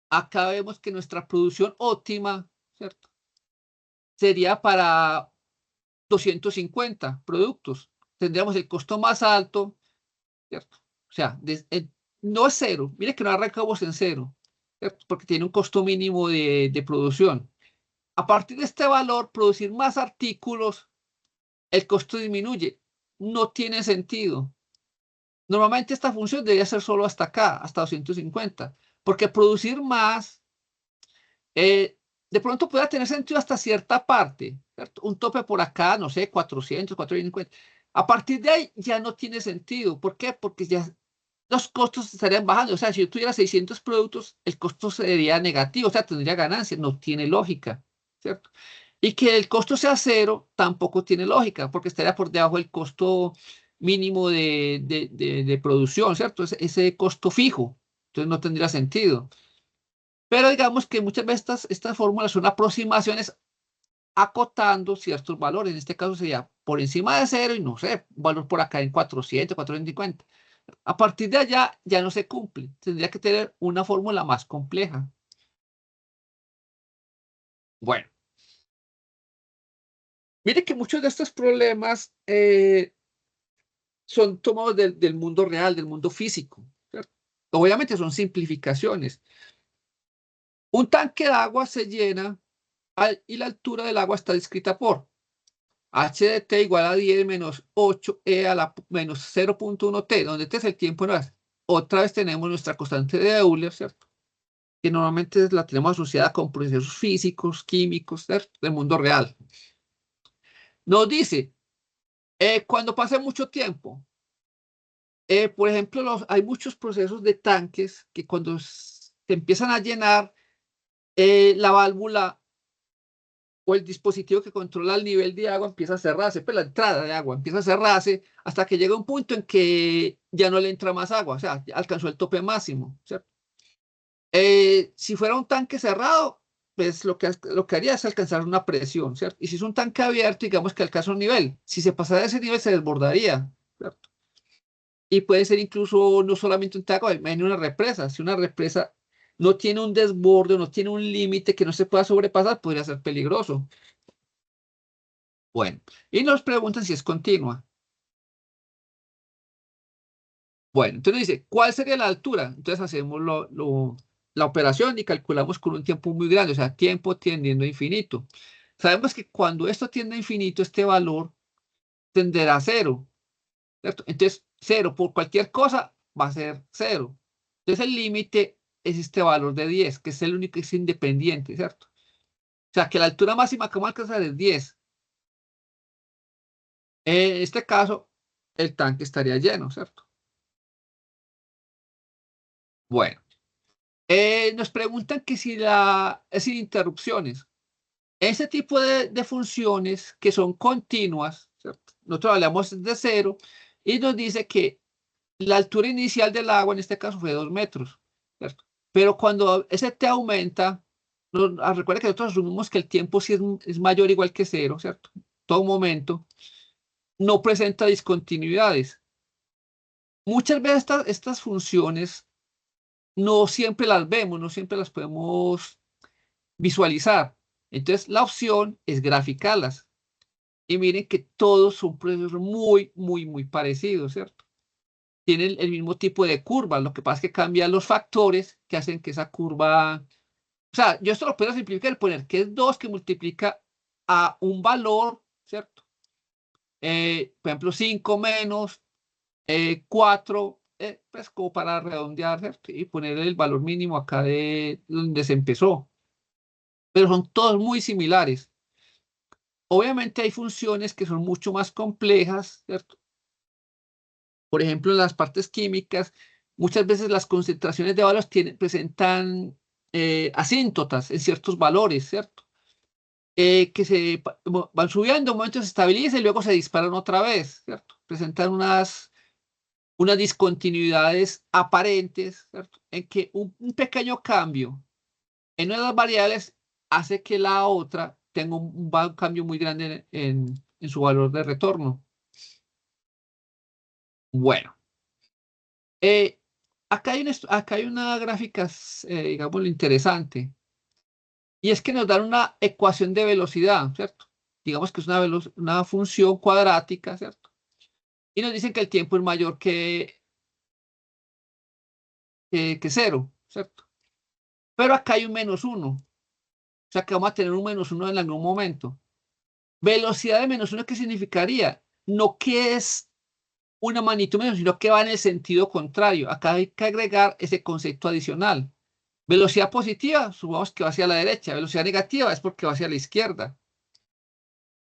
acá vemos que nuestra producción óptima, ¿cierto?, sería para 250 productos. Tendríamos el costo más alto, ¿cierto? O sea, no es 0. Mire que no arrancamos en 0, ¿cierto? Porque tiene un costo mínimo de producción. A partir de este valor, producir más artículos el costo disminuye. No tiene sentido. Normalmente esta función debería ser solo hasta acá, hasta 250, porque producir más, de pronto pueda tener sentido hasta cierta parte, ¿cierto? Un tope por acá, no sé, 400, 450. A partir de ahí ya no tiene sentido. ¿Por qué? Porque ya los costos estarían bajando. O sea, si yo tuviera 600 productos, el costo sería negativo, o sea, tendría ganancia. No tiene lógica, ¿cierto? Y que el costo sea cero tampoco tiene lógica, porque estaría por debajo del costo mínimo de producción, ¿cierto? Ese costo fijo. Entonces no tendría sentido. Pero digamos que muchas veces estas fórmulas son aproximaciones acotando ciertos valores. En este caso sería por encima de cero y no sé, un valor por acá en 400, 450. A partir de allá ya no se cumple. Tendría que tener una fórmula más compleja. Bueno, mire que muchos de estos problemas son tomados del mundo real, del mundo físico, ¿cierto? Obviamente son simplificaciones. Un tanque de agua se llena y la altura del agua está descrita por h de t igual a 10 menos 8e a la menos 0.1t, donde t es el tiempo en horas. Otra vez tenemos nuestra constante de Euler, ¿cierto? Que normalmente la tenemos asociada con procesos físicos, químicos, ¿cierto? Del mundo real. Nos dice, cuando pase mucho tiempo, por ejemplo, hay muchos procesos de tanques que cuando se empiezan a llenar, la válvula o el dispositivo que controla el nivel de agua empieza a cerrarse, pues la entrada de agua empieza a cerrarse hasta que llega un punto en que ya no le entra más agua, o sea, ya alcanzó el tope máximo, ¿cierto? Si fuera un tanque cerrado, pues lo que haría es alcanzar una presión, ¿cierto? Y si es un tanque abierto, digamos que alcanza un nivel. Si se pasara de ese nivel, se desbordaría, ¿cierto? Y puede ser incluso no solamente un tanque, en una represa. Si una represa no tiene un desborde, no tiene un límite que no se pueda sobrepasar, podría ser peligroso. Bueno, y nos preguntan si es continua. Bueno, entonces dice, ¿cuál sería la altura? Entonces hacemos la operación y calculamos con un tiempo muy grande, o sea, tiempo tendiendo a infinito. Sabemos que cuando esto tiende a infinito, este valor tenderá a cero, ¿cierto? Entonces, cero por cualquier cosa va a ser cero. Entonces, el límite es este valor de 10, que es el único que es independiente, ¿cierto? O sea, que la altura máxima que vamos a alcanzar es 10. En este caso, el tanque estaría lleno, ¿cierto? Bueno. Nos preguntan que si es sin interrupciones. Ese tipo de funciones que son continuas, ¿cierto? Nosotros hablamos de cero y nos dice que la altura inicial del agua en este caso fue 2 metros, ¿cierto? Pero cuando ese t aumenta, recuerda que nosotros asumimos que el tiempo sí es mayor o igual que cero, ¿cierto? Todo momento, no presenta discontinuidades. Muchas veces estas funciones no siempre las vemos, no siempre las podemos visualizar. Entonces, la opción es graficarlas. Y miren que todos son procesos muy, muy, muy parecidos, ¿cierto? Tienen el mismo tipo de curva. Lo que pasa es que cambian los factores que hacen que esa curva... O sea, yo esto lo puedo simplificar y poner que es 2 que multiplica a un valor, ¿cierto? Por ejemplo, 5 menos 4, pues como para redondear, ¿cierto? Y poner el valor mínimo acá de donde se empezó. Pero son todos muy similares. Obviamente hay funciones que son mucho más complejas, ¿cierto? Por ejemplo, en las partes químicas, muchas veces las concentraciones de valores presentan asíntotas en ciertos valores, ¿cierto? Que van subiendo, un momento se estabilizan y luego se disparan otra vez, ¿cierto? Presentan unas discontinuidades aparentes, ¿cierto? En que un pequeño cambio en una de las variables hace que la otra tenga un cambio muy grande en su valor de retorno. Bueno, eh, acá hay una gráfica, digamos, interesante, y es que nos dan una ecuación de velocidad, ¿cierto? Digamos que es una función cuadrática, ¿cierto? Y nos dicen que el tiempo es mayor que cero, ¿cierto? Pero acá hay un menos uno, o sea que vamos a tener un menos uno en algún momento. Velocidad de -1, ¿qué significaría? No que es una magnitud menos, sino que va en el sentido contrario. Acá hay que agregar ese concepto adicional. Velocidad positiva, supongamos que va hacia la derecha. Velocidad negativa es porque va hacia la izquierda.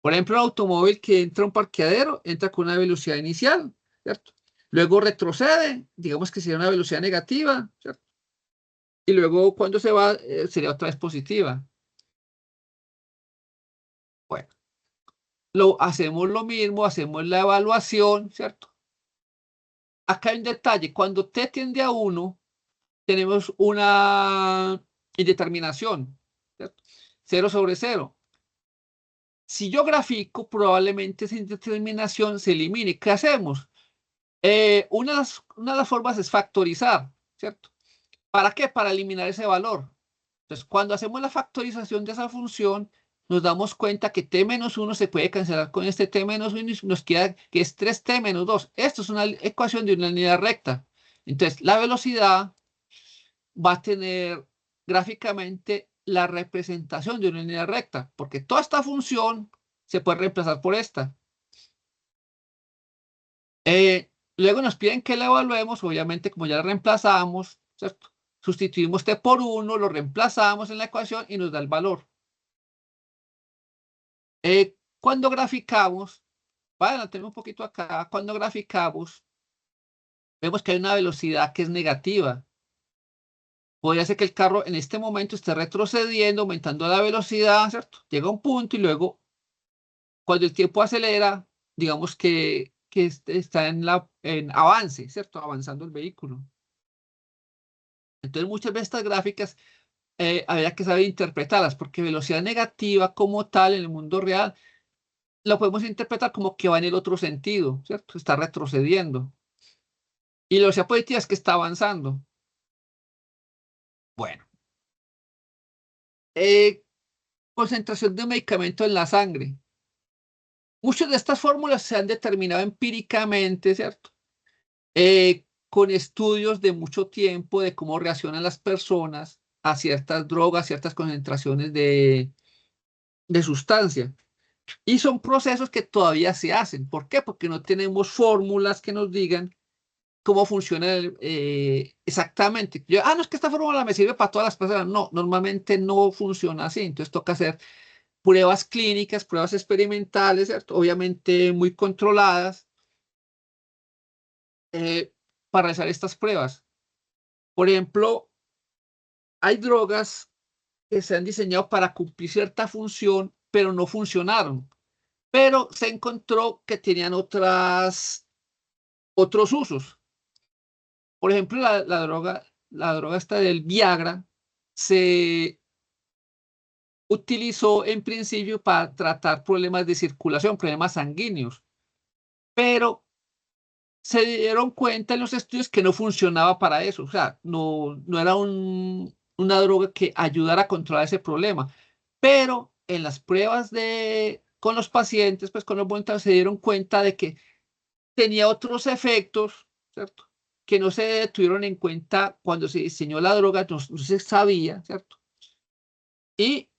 Por ejemplo, un automóvil que entra a un parqueadero, entra con una velocidad inicial, ¿cierto? Luego retrocede, digamos que sería una velocidad negativa, ¿cierto? Y luego cuando se va, sería otra vez positiva. Bueno, hacemos lo mismo, hacemos la evaluación, ¿cierto? Acá hay un detalle, cuando t tiende a 1, tenemos una indeterminación, ¿cierto? 0 sobre 0. Si yo grafico, probablemente esa indeterminación se elimine. ¿Qué hacemos? Una de las formas es factorizar, ¿cierto? ¿Para qué? Para eliminar ese valor. Entonces, cuando hacemos la factorización de esa función, nos damos cuenta que t-1 se puede cancelar con este t-1 y nos queda que es 3t-2. Esto es una ecuación de una línea recta. Entonces, la velocidad va a tener gráficamente la representación de una línea recta, porque toda esta función se puede reemplazar por esta. Luego nos piden que la evaluemos, obviamente como ya la reemplazamos, ¿cierto? Sustituimos t por 1, lo reemplazamos en la ecuación y nos da el valor. Cuando graficamos, adelantarme un poquito acá, cuando graficamos, vemos que hay una velocidad que es negativa. Podría ser que el carro en este momento esté retrocediendo, aumentando la velocidad, ¿cierto? Llega a un punto y luego, cuando el tiempo acelera, digamos que está en avance, ¿cierto? Avanzando el vehículo. Entonces, muchas veces estas gráficas habría que saber interpretarlas, porque velocidad negativa como tal en el mundo real lo podemos interpretar como que va en el otro sentido, ¿cierto? Está retrocediendo. Y velocidad positiva es que está avanzando. Bueno, concentración de medicamento en la sangre. Muchas de estas fórmulas se han determinado empíricamente, ¿cierto? Con estudios de mucho tiempo de cómo reaccionan las personas a ciertas drogas, ciertas concentraciones de sustancia. Y son procesos que todavía se hacen. ¿Por qué? Porque no tenemos fórmulas que nos digan cómo funciona exactamente. No, es que esta fórmula me sirve para todas las personas. No, normalmente no funciona así. Entonces toca hacer pruebas clínicas, pruebas experimentales, ¿cierto? Obviamente muy controladas para realizar estas pruebas. Por ejemplo, hay drogas que se han diseñado para cumplir cierta función, pero no funcionaron. Pero se encontró que tenían otros usos. Por ejemplo, la droga esta del Viagra se utilizó en principio para tratar problemas de circulación, problemas sanguíneos, pero se dieron cuenta en los estudios que no funcionaba para eso, o sea, no era una droga que ayudara a controlar ese problema, pero en las pruebas con los pacientes, pues con los voluntarios, se dieron cuenta de que tenía otros efectos, ¿cierto? Que no se tuvieron en cuenta cuando se diseñó la droga, no se sabía, ¿cierto? Y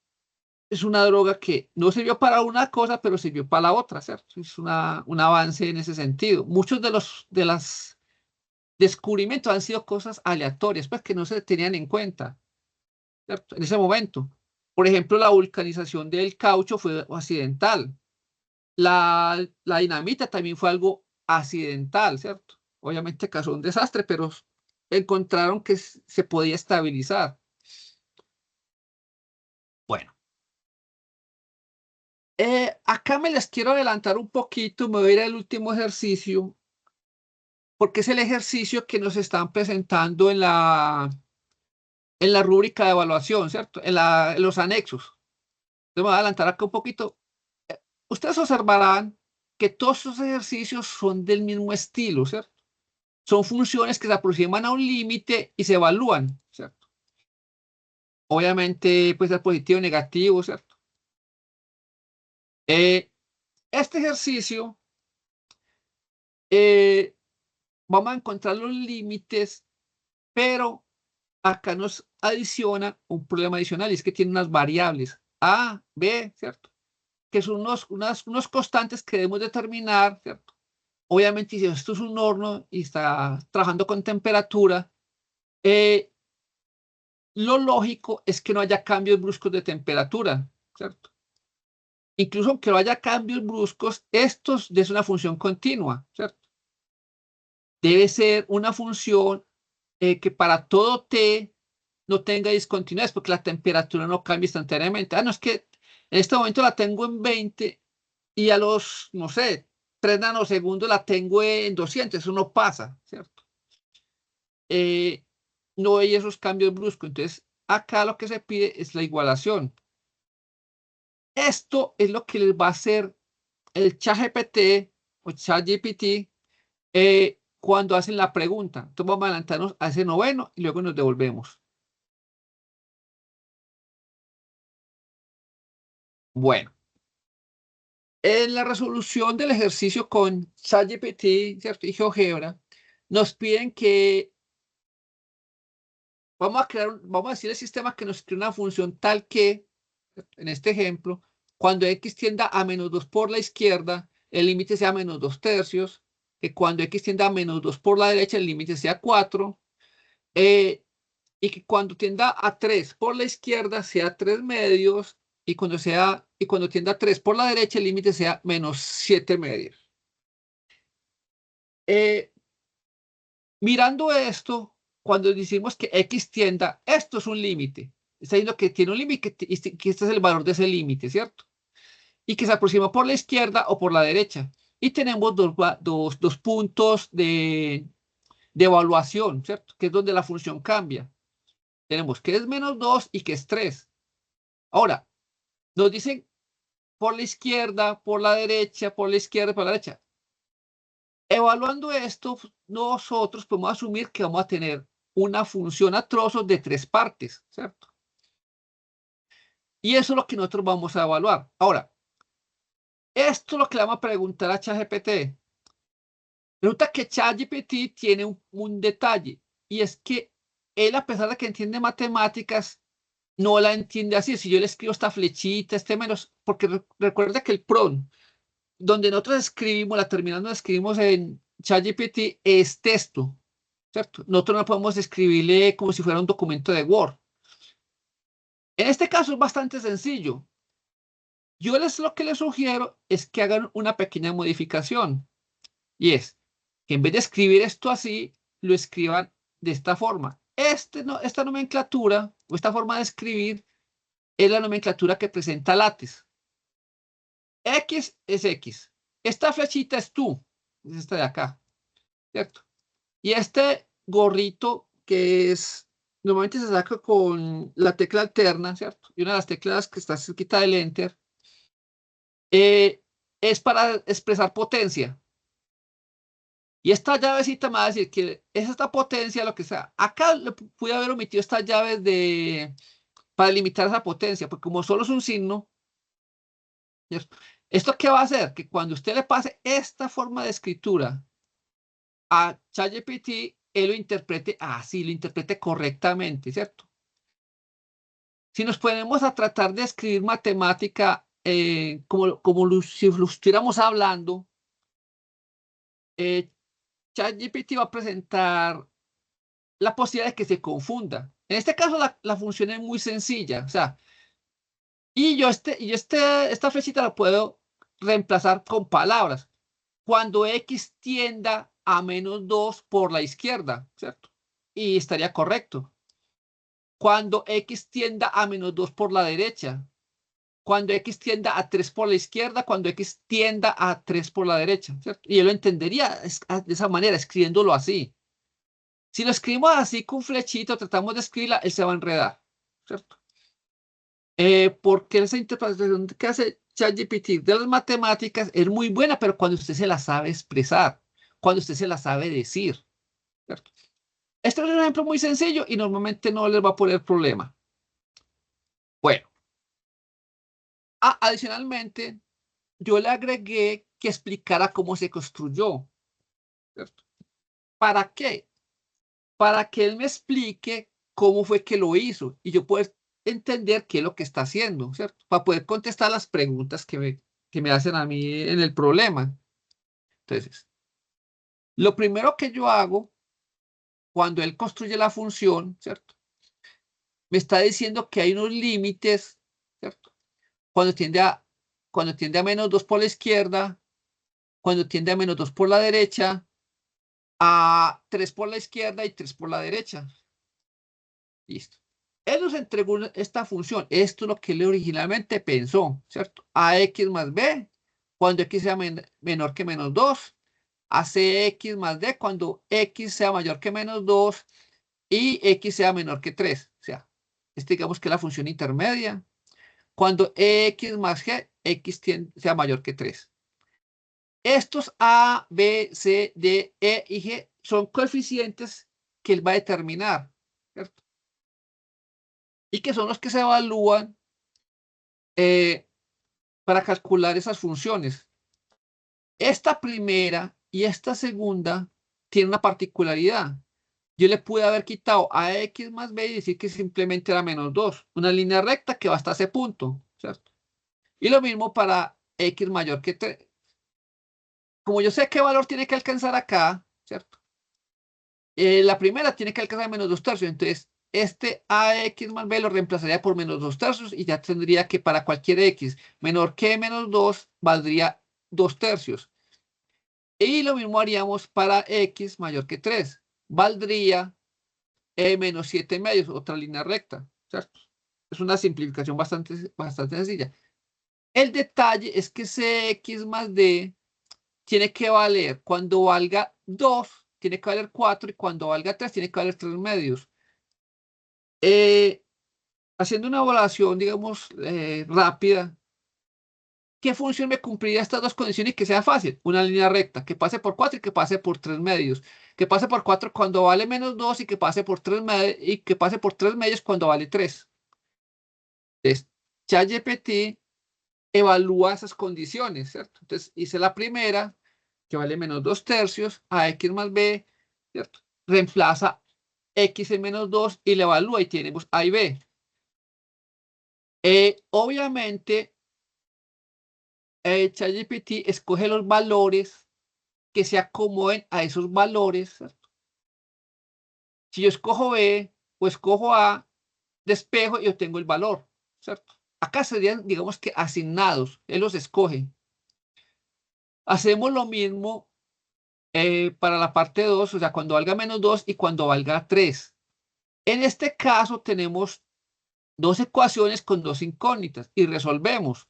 es una droga que no sirvió para una cosa, pero sirvió para la otra, ¿cierto? Es un avance en ese sentido. Muchos de los descubrimientos han sido cosas aleatorias, pues que no se tenían en cuenta, ¿cierto? En ese momento. Por ejemplo, la vulcanización del caucho fue accidental. La dinamita también fue algo accidental, ¿cierto? Obviamente causó un desastre, pero encontraron que se podía estabilizar. Bueno, acá me les quiero adelantar un poquito, me voy a ir al último ejercicio, porque es el ejercicio que nos están presentando en la rúbrica de evaluación, ¿cierto? En los anexos. Entonces me voy a adelantar acá un poquito. Ustedes observarán que todos esos ejercicios son del mismo estilo, ¿cierto? Son funciones que se aproximan a un límite y se evalúan, ¿cierto? Obviamente puede ser positivo o negativo, ¿cierto? Este ejercicio, eh, vamos a encontrar los límites, pero acá nos adiciona un problema adicional y es que tiene unas variables A, B, ¿cierto? que son unos constantes que debemos determinar, ¿cierto? Obviamente, si esto es un horno y está trabajando con temperatura, lo lógico es que no haya cambios bruscos de temperatura, ¿cierto? Incluso aunque no haya cambios bruscos, estos es una función continua, ¿cierto? Debe ser una función que para todo t no tenga discontinuidades, porque la temperatura no cambia instantáneamente. Ah, no, es que en este momento la tengo en 20 y a los, no sé, 3 nanosegundos la tengo en 200. Eso no pasa, ¿cierto? No hay esos cambios bruscos. Entonces, acá lo que se pide es la igualación. Esto es lo que les va a hacer el ChatGPT o ChatGPT cuando hacen la pregunta. Entonces vamos a adelantarnos a ese noveno y luego nos devolvemos. Bueno, en la resolución del ejercicio con ChatGPT, ¿cierto? Y GeoGebra, nos piden que vamos a decir al sistema que nos cree una función tal que, en este ejemplo, cuando x tienda a menos 2 por la izquierda, el límite sea menos 2 tercios, que cuando x tienda a menos 2 por la derecha, el límite sea 4, y que cuando tienda a 3 por la izquierda sea 3 medios, y cuando tienda a 3 por la derecha, el límite sea menos 7 medios. Mirando esto, cuando decimos que x tienda, esto es un límite. Está diciendo que tiene un límite y que este es el valor de ese límite, ¿cierto? Y que se aproxima por la izquierda o por la derecha. Y tenemos dos puntos de evaluación, ¿cierto? Que es donde la función cambia. Tenemos que es menos 2 y que es 3. Ahora, nos dicen por la izquierda, por la derecha, por la izquierda, por la derecha. Evaluando esto, nosotros podemos asumir que vamos a tener una función a trozos de 3 partes, ¿cierto? Y eso es lo que nosotros vamos a evaluar. Ahora, esto es lo que le vamos a preguntar a ChatGPT. Resulta que ChatGPT tiene un detalle, y es que él, a pesar de que entiende matemáticas, no la entiende así. Si yo le escribo esta flechita, este menos, porque recuerda que el prompt, donde nosotros escribimos, la terminal donde escribimos en ChatGPT, es texto, ¿cierto? Nosotros no podemos escribirle como si fuera un documento de Word. En este caso es bastante sencillo. Yo lo que les sugiero es que hagan una pequeña modificación, y es que en vez de escribir esto así, lo escriban de esta forma. Esta nomenclatura o esta forma de escribir es la nomenclatura que presenta LaTeX. X es X. Esta flechita es tú, es esta de acá, ¿cierto? Y este gorrito que normalmente se saca con la tecla alterna, ¿cierto? Y una de las teclas que está cerquita del Enter, es para expresar potencia. Y esta llavecita me va a decir que es esta potencia, lo que sea. Acá le pude haber omitido estas llaves para limitar esa potencia, porque como solo es un signo, ¿cierto? ¿Esto qué va a hacer? Que cuando usted le pase esta forma de escritura a ChatGPT, él lo interprete así, lo interprete correctamente, ¿cierto? Si nos ponemos a tratar de escribir matemática como si lo estuviéramos hablando, ChatGPT va a presentar la posibilidad de que se confunda. En este caso, la función es muy sencilla, o sea, esta flechita la puedo reemplazar con palabras. Cuando x tienda a menos 2 por la izquierda, ¿cierto? Y estaría correcto. Cuando x tienda a menos 2 por la derecha. Cuando x tienda a 3 por la izquierda, cuando x tienda a 3 por la derecha, ¿cierto? Y él lo entendería de esa manera, escribiéndolo así. Si lo escribimos así con flechito, tratamos de escribirla, él se va a enredar, ¿cierto? Porque esa interpretación que hace ChatGPT de las matemáticas es muy buena, pero cuando usted se la sabe expresar, cuando usted se la sabe decir, ¿cierto? Este es un ejemplo muy sencillo y normalmente no les va a poner problema. Bueno, adicionalmente, yo le agregué que explicara cómo se construyó, ¿cierto? ¿Para qué? Para que él me explique cómo fue que lo hizo y yo poder entender qué es lo que está haciendo, ¿cierto? Para poder contestar las preguntas que me hacen a mí en el problema. Entonces, lo primero que yo hago cuando él construye la función, ¿cierto? Me está diciendo que hay unos límites, ¿cierto? Cuando cuando tiende a menos 2 por la izquierda, cuando tiende a menos 2 por la derecha, a 3 por la izquierda y 3 por la derecha. Listo. Él nos entregó esta función. Esto es lo que él originalmente pensó, ¿cierto? AX más B, cuando X sea menor que menos 2. A CX más D, cuando X sea mayor que menos 2 y X sea menor que 3. O sea, digamos que es la función intermedia. Cuando X más G, X sea mayor que 3. Estos A, B, C, D, E y G son coeficientes que él va a determinar, ¿cierto? Y que son los que se evalúan para calcular esas funciones. Esta primera y esta segunda tienen una particularidad. Yo le pude haber quitado a X más B y decir que simplemente era menos 2. Una línea recta que va hasta ese punto, ¿cierto? Y lo mismo para X mayor que 3. Como yo sé qué valor tiene que alcanzar acá, ¿cierto? La primera tiene que alcanzar menos 2 tercios. Entonces, este AX más B lo reemplazaría por menos 2 tercios y ya tendría que para cualquier X menor que menos 2 valdría 2 tercios. Y lo mismo haríamos para X mayor que 3. Valdría menos 7 medios, otra línea recta, ¿cierto? Es una simplificación bastante sencilla. El detalle es que CX más D tiene que valer, cuando valga 2, tiene que valer 4 y cuando valga 3, tiene que valer 3 medios. Haciendo una evaluación, digamos, rápida, ¿qué función me cumpliría estas dos condiciones y que sea fácil? Una línea recta, que pase por 4 y que pase por 3 medios. Que pase por 4 cuando vale menos 2 y que pase por 3 medios y que pase por 3 medios cuando vale 3. Entonces, ChatGPT evalúa esas condiciones, ¿cierto? Entonces, hice la primera, que vale menos 2 tercios, a X más B, ¿cierto? Reemplaza X en menos 2 y le evalúa y tenemos A y B. Obviamente, ChatGPT escoge los valores que se acomoden a esos valores, ¿cierto? Si yo escojo B o escojo A, despejo y obtengo el valor, ¿cierto? Acá serían, digamos que asignados, él los escoge. Hacemos lo mismo para la parte 2, o sea, cuando valga menos 2 y cuando valga 3. En este caso tenemos dos ecuaciones con dos incógnitas y resolvemos.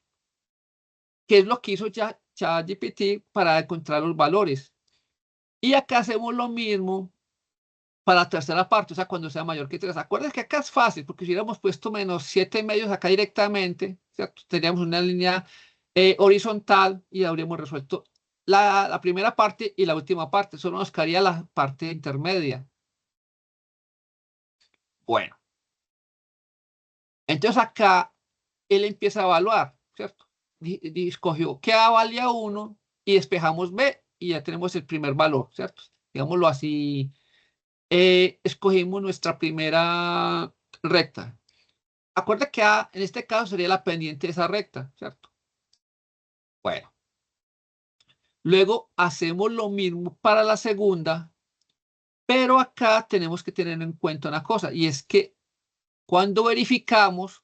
¿Qué es lo que hizo ya ChatGPT para encontrar los valores? Y acá hacemos lo mismo para la tercera parte, o sea, cuando sea mayor que 3. Acuérdense que acá es fácil, porque si hubiéramos puesto menos 7 medios acá directamente, ¿cierto? Tendríamos una línea horizontal y habríamos resuelto la primera parte y la última parte. Solo nos quedaría la parte intermedia. Bueno, entonces acá él empieza a evaluar, ¿cierto? Escogió que A valía 1 y despejamos B y ya tenemos el primer valor, ¿cierto? Digámoslo así. Escogimos nuestra primera recta. Acuerda que A en este caso sería la pendiente de esa recta, ¿cierto? Bueno, luego hacemos lo mismo para la segunda, pero acá tenemos que tener en cuenta una cosa, y es que cuando verificamos,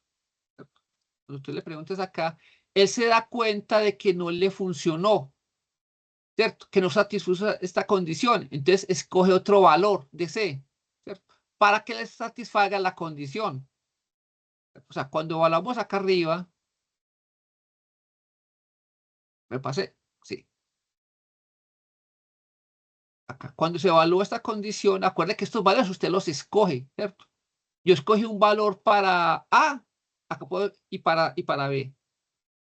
cuando tú le preguntas acá, él se da cuenta de que no le funcionó, ¿cierto? Que no satisface esta condición. Entonces escoge otro valor de C, ¿cierto? Para que le satisfaga la condición. O sea, cuando evaluamos acá arriba, me pasé, sí. Acá, cuando se evalúa esta condición, acuerde que estos valores usted los escoge, ¿cierto? Yo escogí un valor para A acá y para B,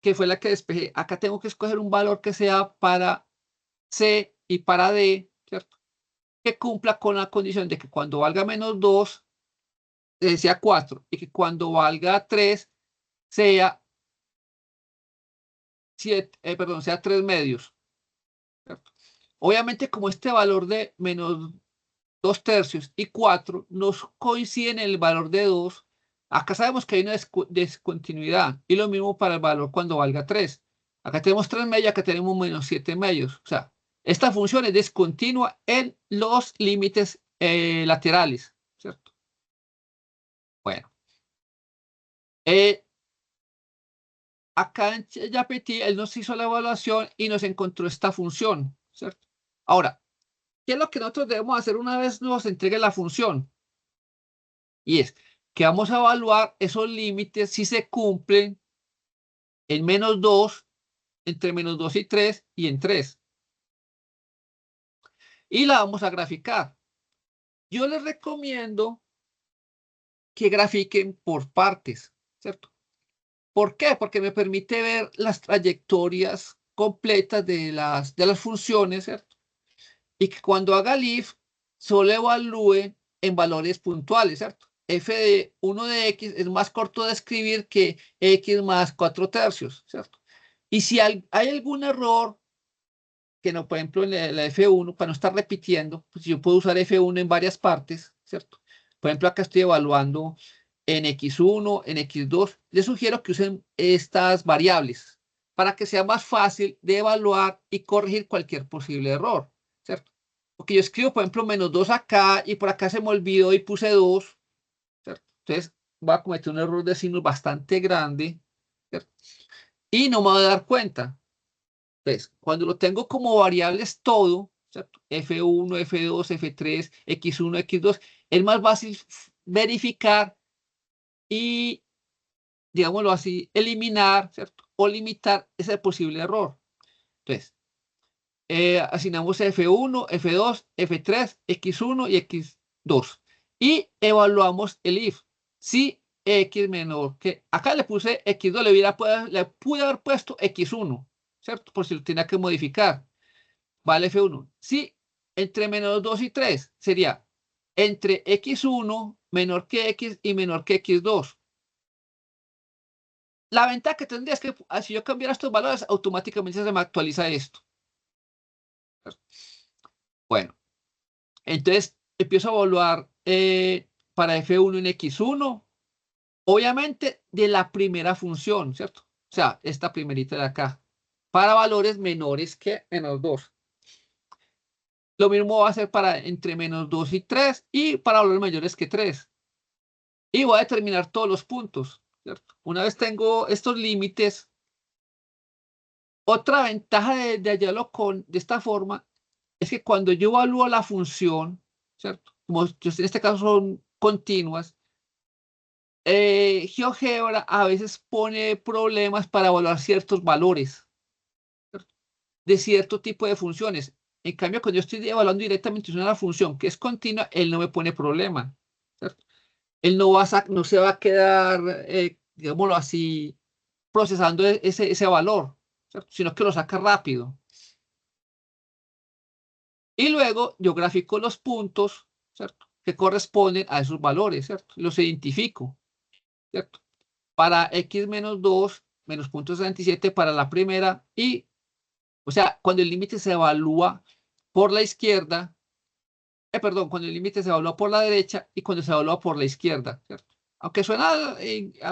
que fue la que despejé. Acá tengo que escoger un valor que sea para C y para D, ¿cierto? Que cumpla con la condición de que cuando valga menos 2 sea 4 y que cuando valga 3 sea 7, perdón, sea 3 medios, ¿cierto? Obviamente, como este valor de menos 2 tercios y 4 nos coinciden en el valor de 2, Acá sabemos que hay una descontinuidad y lo mismo para el valor cuando valga 3. Acá tenemos 3 medios, acá tenemos menos 7 medios. O sea, esta función es discontinua en los límites laterales, ¿cierto? Bueno, acá en ChatGPT él nos hizo la evaluación y nos encontró esta función, ¿cierto? Ahora, ¿qué es lo que nosotros debemos hacer una vez nos entregue la función? Y es que vamos a evaluar esos límites si se cumplen en menos 2, entre menos 2 y 3 y en 3. Y la vamos a graficar. Yo les recomiendo que grafiquen por partes, ¿cierto? ¿Por qué? Porque me permite ver las trayectorias completas de las funciones, ¿cierto? Y que cuando haga el if, solo evalúe en valores puntuales, ¿cierto? F de 1 de X es más corto de escribir que X más 4/3, ¿cierto? Y si hay algún error, que no, por ejemplo, en la F1, para no estar repitiendo, pues yo puedo usar F1 en varias partes, ¿cierto? Por ejemplo, acá estoy evaluando en X1, en X2. Les sugiero que usen estas variables para que sea más fácil de evaluar y corregir cualquier posible error, ¿cierto? Porque yo escribo, por ejemplo, menos 2 acá y por acá se me olvidó y puse 2, ¿cierto? Entonces, voy a cometer un error de signos bastante grande, ¿cierto? Y no me voy a dar cuenta. Entonces, cuando lo tengo como variables todo, ¿cierto? F1, F2, F3, X1, X2, es más fácil verificar y, digámoslo así, eliminar, ¿cierto? O limitar ese posible error. Entonces, asignamos F1, F2, F3, X1 y X2. Y evaluamos el if. Si X menor que, acá le puse X2, le pude haber puesto X1, ¿cierto? Por si lo tenía que modificar. Vale F1. Si entre menos 2 y 3 sería entre X1 menor que X y menor que X2. La ventaja que tendría es que si yo cambiara estos valores, automáticamente se me actualiza esto. Bueno, entonces empiezo a evaluar para F1 en X1, obviamente de la primera función, ¿cierto? O sea, esta primerita de acá, para valores menores que menos 2. Lo mismo va a ser para entre menos 2 y 3 y para valores mayores que 3. Y voy a determinar todos los puntos, ¿cierto? Una vez tengo estos límites, otra ventaja de hallarlo de esta forma es que cuando yo evalúo la función, ¿cierto? Como en este caso son continuas, GeoGebra a veces pone problemas para evaluar ciertos valores, ¿cierto? De cierto tipo de funciones. En cambio, cuando yo estoy evaluando directamente una función que es continua, él no me pone problema, ¿cierto? Él no se va a quedar, digámoslo así, procesando ese valor, ¿cierto? Sino que lo saca rápido. Y luego yo grafico los puntos, ¿cierto? Que corresponden a esos valores, ¿cierto? Los identifico, ¿cierto? Para X menos 2, menos 0.67 para la primera y, o sea, cuando el límite se evalúa por la izquierda, perdón, cuando el límite se evalúa por la derecha y cuando se evalúa por la izquierda, ¿cierto? Aunque suena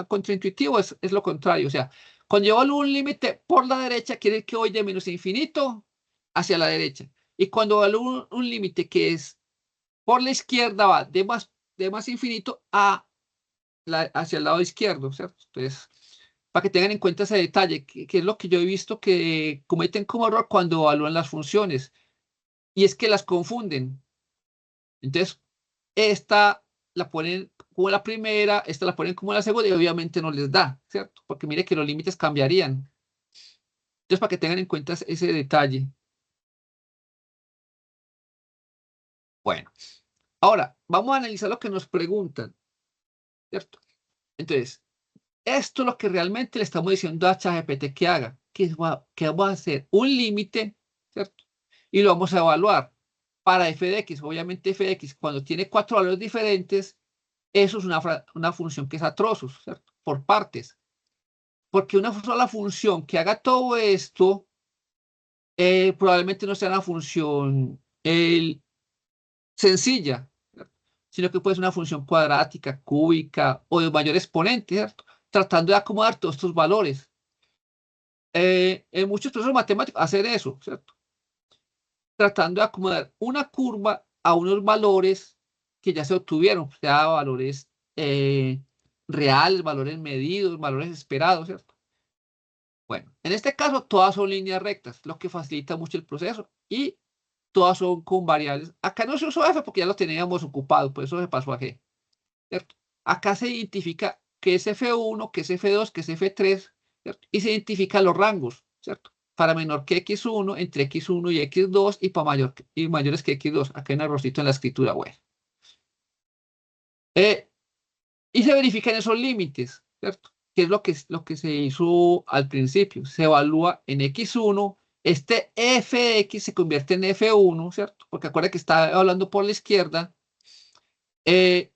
contraintuitivo, es lo contrario. O sea, cuando yo evalúo un límite por la derecha, quiere decir que voy de menos infinito hacia la derecha. Y cuando evalúo un límite que es por la izquierda, va de más infinito hacia el lado izquierdo, ¿cierto? Entonces, para que tengan en cuenta ese detalle, que es lo que yo he visto que cometen como error cuando evalúan las funciones. Y es que las confunden. Entonces, esta la ponen como la primera, esta la ponen como la segunda y obviamente no les da, ¿cierto? Porque mire que los límites cambiarían. Entonces, para que tengan en cuenta ese detalle. Bueno, ahora vamos a analizar lo que nos preguntan, ¿cierto? Entonces, esto es lo que realmente le estamos diciendo a ChatGPT que haga, que vamos a hacer un límite, ¿cierto? Y lo vamos a evaluar para f de x. Obviamente f de x, cuando tiene 4 valores diferentes, eso es una función que es a trozos, ¿cierto? Por partes. Porque una sola función que haga todo esto, probablemente no sea una función sencilla, ¿cierto? sino que puede ser una función cuadrática, cúbica o de mayor exponente, ¿cierto? Tratando de acomodar todos estos valores. En muchos procesos matemáticos hacen eso, ¿cierto? Tratando de acomodar una curva a unos valores que ya se obtuvieron, sea valores reales, valores medidos, valores esperados, ¿cierto? Bueno, en este caso todas son líneas rectas, lo que facilita mucho el proceso y todas son con variables. Acá no se usó F porque ya lo teníamos ocupado, por eso se pasó a G, ¿cierto? Acá se identifica qué es F1, qué es F2, qué es F3, ¿cierto? Y se identifican los rangos, ¿cierto? Para menor que X1, entre X1 y X2 y para mayores que X2. Acá hay un errorcito en la escritura web. Y se verifican esos límites, ¿cierto? Que es lo que se hizo al principio. Se evalúa en X1, este f de x se convierte en F1, ¿cierto? Porque acuerda que está hablando por la izquierda.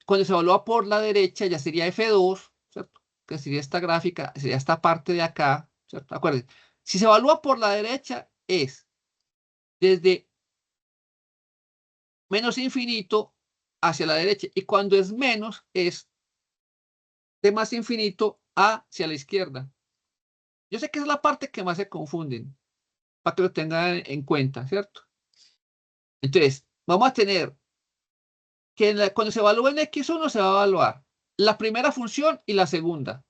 Cuando se evalúa por la derecha ya sería F2, ¿cierto? Que sería esta gráfica, sería esta parte de acá, ¿cierto? Acuérdense, si se evalúa por la derecha es desde menos infinito hacia la derecha y cuando es menos es de más infinito hacia la izquierda. Yo sé que es la parte que más se confunden, para que lo tengan en cuenta, ¿cierto? Entonces, vamos a tener que cuando se evalúa en X1 se va a evaluar la primera función y la segunda.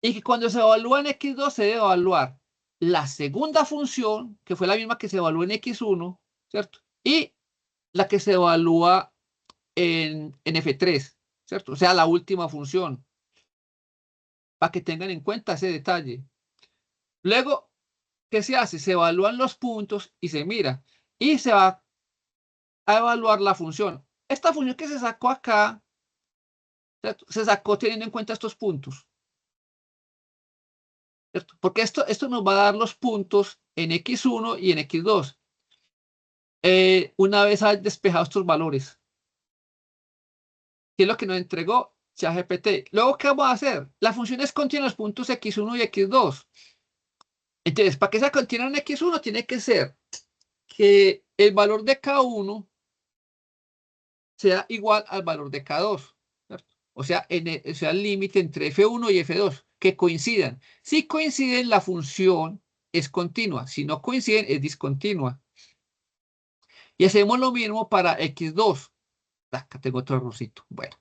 Y que cuando se evalúa en X2 se debe evaluar la segunda función, que fue la misma que se evaluó en X1, ¿cierto? Y la que se evalúa en F3, ¿cierto? O sea, la última función, para que tengan en cuenta ese detalle. Luego, ¿qué se hace? Se evalúan los puntos y se mira. Y se va a evaluar la función. Esta función que se sacó acá, ¿cierto? Se sacó teniendo en cuenta estos puntos, ¿cierto? Porque esto nos va a dar los puntos en X1 y en X2. Una vez has despejado estos valores, que es lo que nos entregó ChatGPT. Luego, ¿qué vamos a hacer? La función es contiene los puntos X1 y X2. Entonces, para que sea continua en X1, tiene que ser que el valor de K1 sea igual al valor de K2, ¿cierto? O sea, o sea, el límite entre F1 y F2, que coincidan. Si coinciden, la función es continua. Si no coinciden, es discontinua. Y hacemos lo mismo para X2. Acá tengo otro errorcito. Bueno.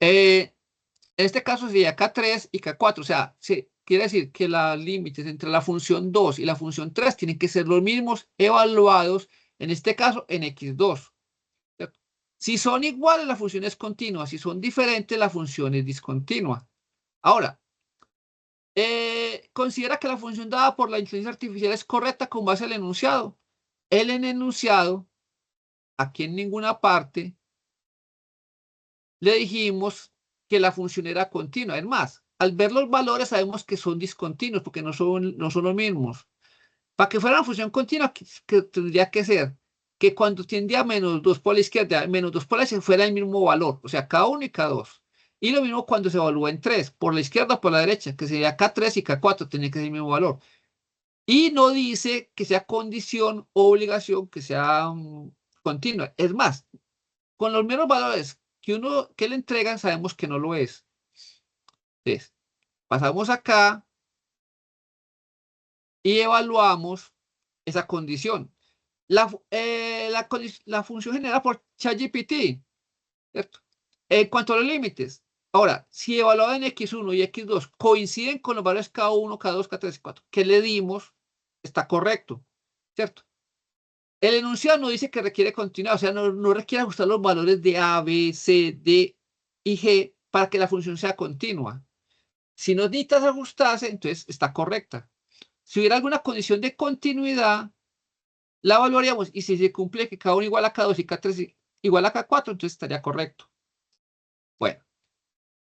En este caso sería K3 y K4. O sea, quiere decir que los límites entre la función 2 y la función 3 tienen que ser los mismos evaluados, en este caso, en X2. Si son iguales, la función es continua. Si son diferentes, la función es discontinua. Ahora, considera que la función dada por la inteligencia artificial es correcta con base al enunciado. El enunciado, aquí en ninguna parte, le dijimos que la función era continua. Es más, al ver los valores sabemos que son discontinuos porque no son los mismos. Para que fuera una función continua, que tendría que ser que cuando tiendía a menos 2 por la izquierda, menos 2 por la derecha, fuera el mismo valor, o sea, K1 y K2. Y lo mismo cuando se evalúa en 3, por la izquierda o por la derecha, que sería K3 y K4, tiene que ser el mismo valor. Y no dice que sea condición o obligación que sea continua. Es más, con los mismos valores que le entregan, sabemos que no lo es. Entonces, pasamos acá y evaluamos esa condición. La función generada por ChatGPT, ¿cierto? En cuanto a los límites, ahora, si evaluado en X1 y X2 coinciden con los valores K1, K2, K3 y K4 que le dimos, está correcto, ¿cierto? El enunciado no dice que requiere continuar, o sea, no requiere ajustar los valores de A, B, C, D y G para que la función sea continua. Si no necesitas ajustarse, entonces está correcta. Si hubiera alguna condición de continuidad, la evaluaríamos y si se cumple que K1 igual a K2 y K3 igual a K4, entonces estaría correcto. Bueno,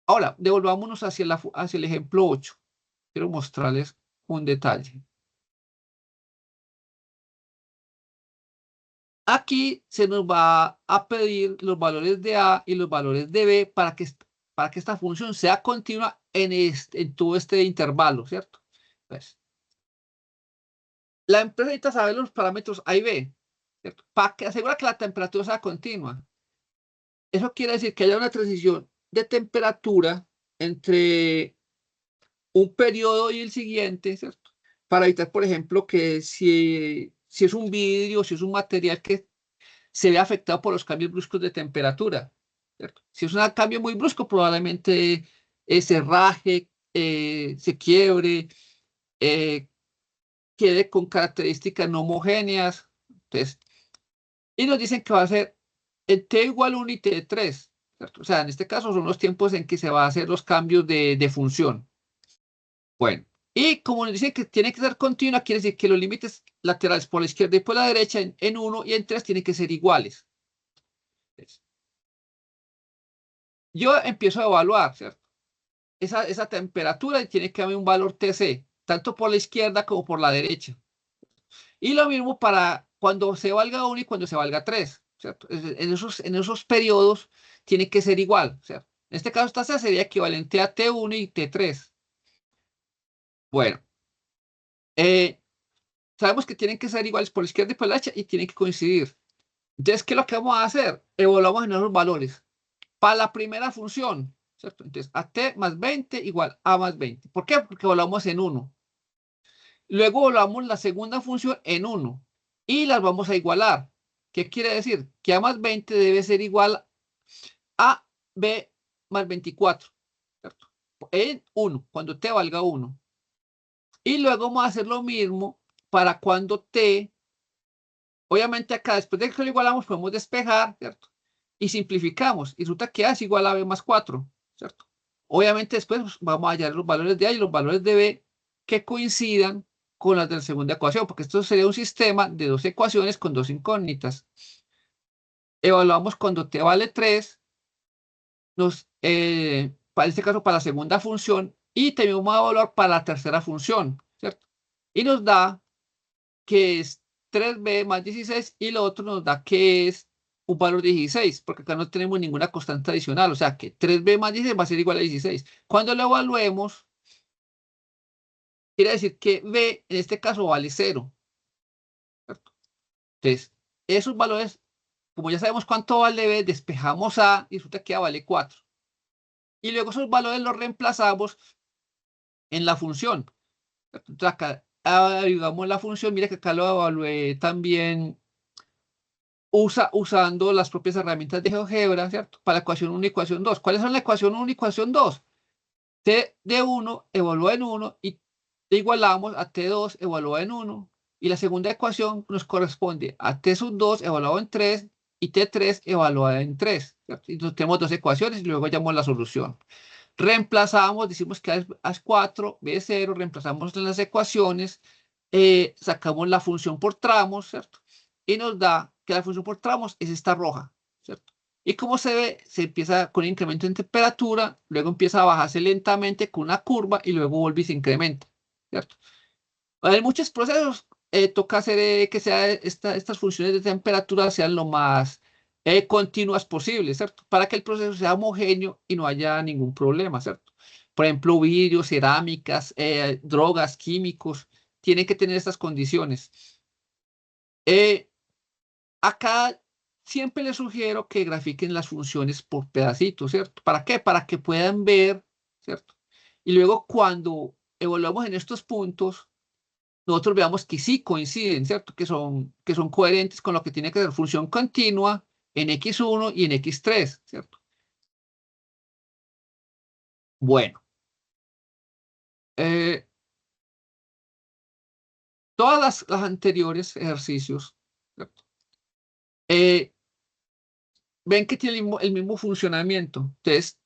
ahora devolvámonos hacia el ejemplo 8. Quiero mostrarles un detalle. Aquí se nos va a pedir los valores de A y los valores de B para que esta función sea continua en todo este intervalo, ¿cierto? Pues, la empresa necesita saber los parámetros A y B, ¿cierto? Para que asegura que la temperatura sea continua. Eso quiere decir que haya una transición de temperatura entre un periodo y el siguiente, ¿cierto? Para evitar, por ejemplo, que si es un vidrio, si es un material que se ve afectado por los cambios bruscos de temperatura, ¿cierto? Si es un cambio muy brusco, probablemente se raje, se quiebre, eh, quede con características no homogéneas. Entonces, y nos dicen que va a ser el T igual 1 y T3, ¿cierto? O sea, en este caso son los tiempos en que se va a hacer los cambios de función. Bueno, y como nos dicen que tiene que ser continua, quiere decir que los límites laterales por la izquierda y por la derecha en 1 y en 3 tienen que ser iguales. Entonces, yo empiezo a evaluar, ¿cierto? Esa temperatura y tiene que haber un valor TC, tanto por la izquierda como por la derecha. Y lo mismo para cuando se valga 1 y cuando se valga 3, ¿cierto? En esos periodos tiene que ser igual, ¿cierto? En este caso, esta C sería equivalente a T1 y T3. Bueno, eh, sabemos que tienen que ser iguales por la izquierda y por la derecha y tienen que coincidir. Entonces, ¿qué es lo que vamos a hacer? Evaluamos en esos valores. Para la primera función, ¿cierto? Entonces, a t más 20 igual a más 20. ¿Por qué? Porque evaluamos en 1. Luego evaluamos la segunda función en 1 y las vamos a igualar. ¿Qué quiere decir? Que a más 20 debe ser igual a b más 24, ¿cierto? En 1, cuando t valga 1. Y luego vamos a hacer lo mismo para cuando t, obviamente acá después de que lo igualamos podemos despejar, ¿cierto? Y simplificamos. Y resulta que a es igual a b más 4, ¿cierto? Obviamente después vamos a hallar los valores de a y los valores de b que coincidan con las de la segunda ecuación, porque esto sería un sistema de dos ecuaciones con dos incógnitas. Evaluamos cuando t vale 3, para este caso para la segunda función, y también vamos a evaluar para la tercera función, ¿cierto? Y nos da que es 3b más 16 y lo otro nos da que es un valor de 16, porque acá no tenemos ninguna constante adicional, o sea que 3b más 16 va a ser igual a 16. Cuando lo evaluemos, quiere decir que b en este caso vale 0, ¿cierto? Entonces, esos valores, como ya sabemos cuánto vale b, despejamos a y resulta que a vale 4. Y luego esos valores los reemplazamos en la función. Entonces acá digamos la función, mira que acá lo evalué también usando las propias herramientas de GeoGebra, ¿cierto? Para la ecuación 1 y ecuación 2. ¿Cuáles son la ecuación 1 y ecuación 2? T de 1 evalúa en 1 y igualamos a T2 evalúa en 1. Y la segunda ecuación nos corresponde a T sub 2 evaluado en 3 y T3 evaluada en 3, ¿cierto? Entonces tenemos dos ecuaciones y luego hallamos la solución. Reemplazamos, decimos que A es 4, B es 0, reemplazamos las ecuaciones, sacamos la función por tramos, ¿cierto? Y nos da que la función por tramos es esta roja, ¿cierto? Y como se ve, se empieza con un incremento en temperatura, luego empieza a bajarse lentamente con una curva y luego vuelve y se incrementa, ¿cierto? En muchos procesos toca hacer que estas funciones de temperatura sean lo más continuas posible, ¿cierto? Para que el proceso sea homogéneo y no haya ningún problema, ¿cierto? Por ejemplo, vidrios, cerámicas, drogas, químicos, tienen que tener estas condiciones. Eh, Acá siempre les sugiero que grafiquen las funciones por pedacitos, ¿cierto? ¿Para qué? Para que puedan ver, ¿cierto? Y luego cuando evaluamos en estos puntos, nosotros veamos que sí coinciden, ¿cierto? Que son coherentes con lo que tiene que ser función continua en x1 y en x3, ¿cierto? Bueno, eh, todas las anteriores ejercicios, ¿cierto? Eh, ven que tienen el mismo funcionamiento. Entonces,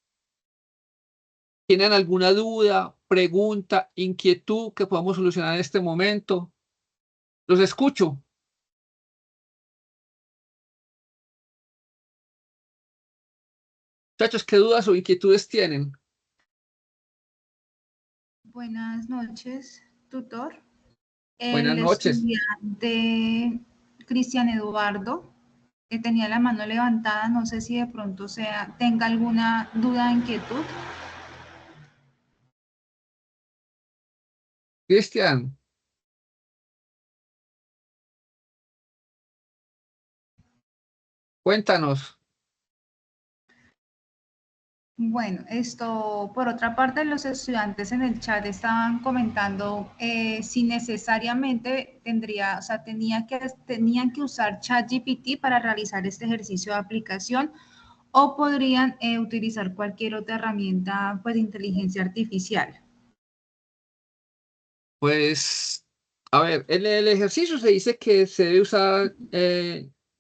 ¿tienen alguna duda, pregunta, inquietud que podamos solucionar en este momento? Los escucho. Muchachos, ¿qué dudas o inquietudes tienen? Buenas noches, tutor. Buenas El noches. estudiante Cristian Eduardo, que tenía la mano levantada, no sé si de pronto tenga alguna duda, inquietud. Cristian, cuéntanos. Bueno, esto, por otra parte, los estudiantes en el chat estaban comentando si necesariamente tenían que usar ChatGPT para realizar este ejercicio de aplicación o podrían utilizar cualquier otra herramienta pues, de inteligencia artificial. Pues, a ver, en el ejercicio se dice que se debe usar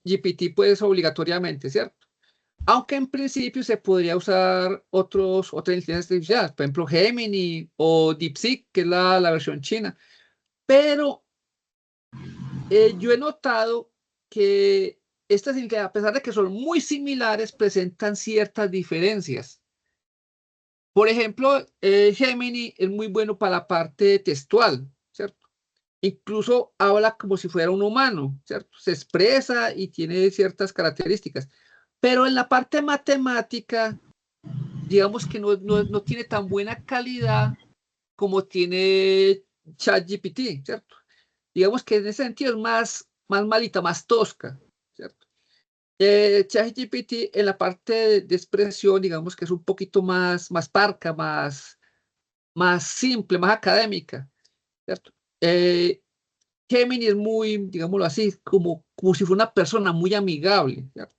GPT pues obligatoriamente, ¿cierto? Aunque en principio se podría usar otras inteligencias artificiales, por ejemplo Gemini o DeepSeek, que es la versión china. Pero yo he notado que estas inteligencias, a pesar de que son muy similares, presentan ciertas diferencias. Por ejemplo, Gemini es muy bueno para la parte textual, ¿cierto? Incluso habla como si fuera un humano, ¿cierto? Se expresa y tiene ciertas características. Pero en la parte matemática, digamos que no tiene tan buena calidad como tiene ChatGPT, ¿cierto? Digamos que en ese sentido es más malita, más tosca, ¿cierto? ChatGPT en la parte de expresión, digamos que es un poquito más parca, más simple, más académica, ¿cierto? Eh, Gemini es muy, digámoslo así, como si fuera una persona muy amigable, ¿cierto?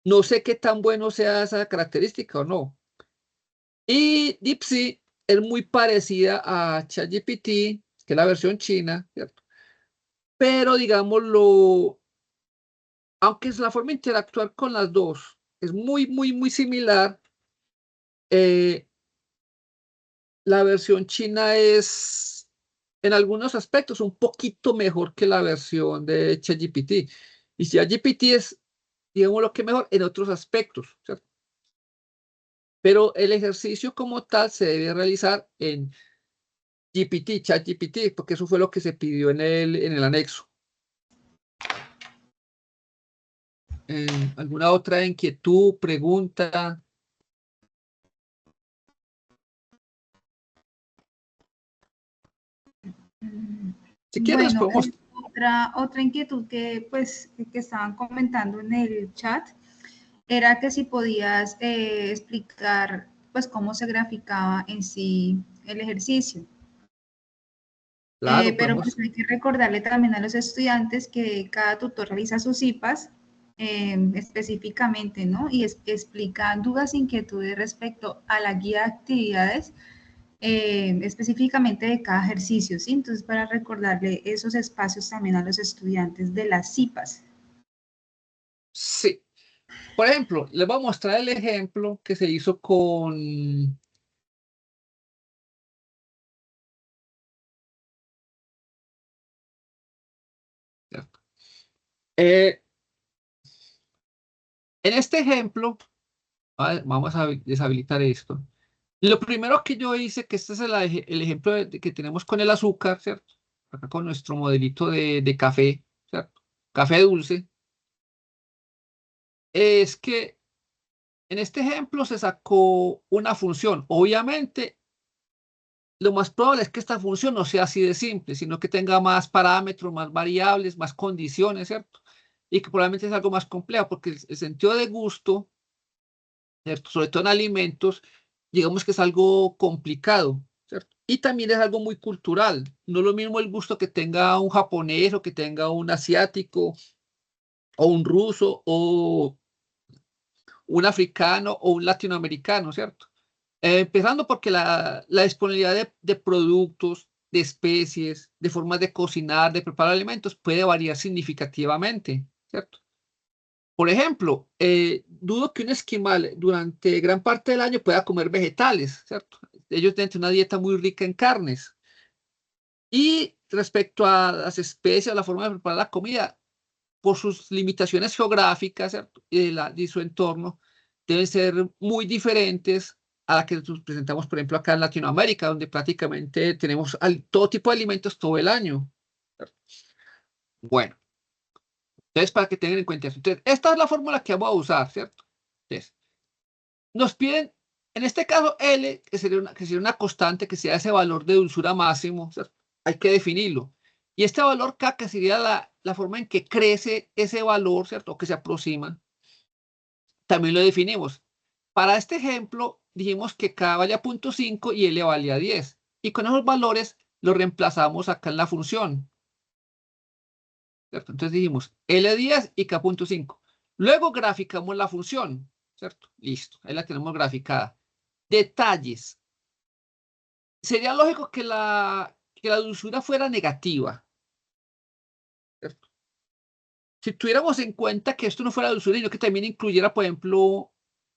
No sé qué tan bueno sea esa característica o no. Y DeepSeek es muy parecida a ChatGPT, que es la versión china, ¿cierto? Pero digámoslo, aunque es la forma de interactuar con las dos es muy similar, eh, la versión china es en algunos aspectos un poquito mejor que la versión de ChatGPT. Y ChatGPT es, digamos, lo que mejor en otros aspectos, ¿cierto? Pero el ejercicio como tal se debe realizar en GPT, ChatGPT, porque eso fue lo que se pidió en el anexo. ¿Alguna otra inquietud, pregunta? Si quieres, Bueno, podemos. otra inquietud que pues que estaban comentando en el chat era que si podías explicar pues cómo se graficaba en sí el ejercicio. Claro, Pero podemos. pues hay que recordarle también a los estudiantes que cada tutor realiza sus IPAs específicamente, ¿no? Y explica dudas e inquietudes respecto a la guía de actividades específicamente de cada ejercicio, ¿sí? Entonces, para recordarle esos espacios también a los estudiantes de las IPAs. Sí. Por ejemplo, les voy a mostrar el ejemplo que se hizo con. Eh, en este ejemplo, vamos a deshabilitar esto. Lo primero que yo hice, que este es el ejemplo que tenemos con el azúcar, ¿cierto? Acá con nuestro modelito de café, ¿cierto? Café dulce. Es que en este ejemplo se sacó una función. Obviamente, lo más probable es que esta función no sea así de simple, sino que tenga más parámetros, más variables, más condiciones, ¿cierto? Y que probablemente es algo más complejo, porque el sentido de gusto, ¿cierto? Sobre todo en alimentos, digamos que es algo complicado, ¿cierto? Y también es algo muy cultural. No es lo mismo el gusto que tenga un japonés o que tenga un asiático o un ruso o un africano o un latinoamericano, ¿cierto? Empezando porque la disponibilidad de productos, de especies, de formas de cocinar, de preparar alimentos puede variar significativamente, ¿cierto? Por ejemplo, dudo que un esquimal durante gran parte del año pueda comer vegetales, ¿cierto? Ellos tienen una dieta muy rica en carnes. Y respecto a las especies, a la forma de preparar la comida, por sus limitaciones geográficas, ¿cierto? Y su entorno, deben ser muy diferentes a la que nos presentamos, por ejemplo, acá en Latinoamérica, donde prácticamente tenemos todo tipo de alimentos todo el año. ¿Cierto? Bueno, entonces para que tengan en cuenta eso. Entonces, esta es la fórmula que vamos a usar, ¿cierto? Entonces, nos piden, en este caso, L, que sería una constante, que sea ese valor de dulzura máximo, ¿cierto? Hay que definirlo. Y este valor K, que sería la forma en que crece ese valor, ¿cierto? O que se aproxima, también lo definimos. Para este ejemplo, dijimos que K valía 0.5 y L valía 10. Y con esos valores los reemplazamos acá en la función, ¿cierto? Entonces dijimos L10 y K.5. Luego graficamos la función, ¿cierto? Listo, ahí la tenemos graficada. Detalles. Sería lógico que la dulzura fuera negativa, ¿cierto? Si tuviéramos en cuenta que esto no fuera dulzura, sino que también incluyera, por ejemplo,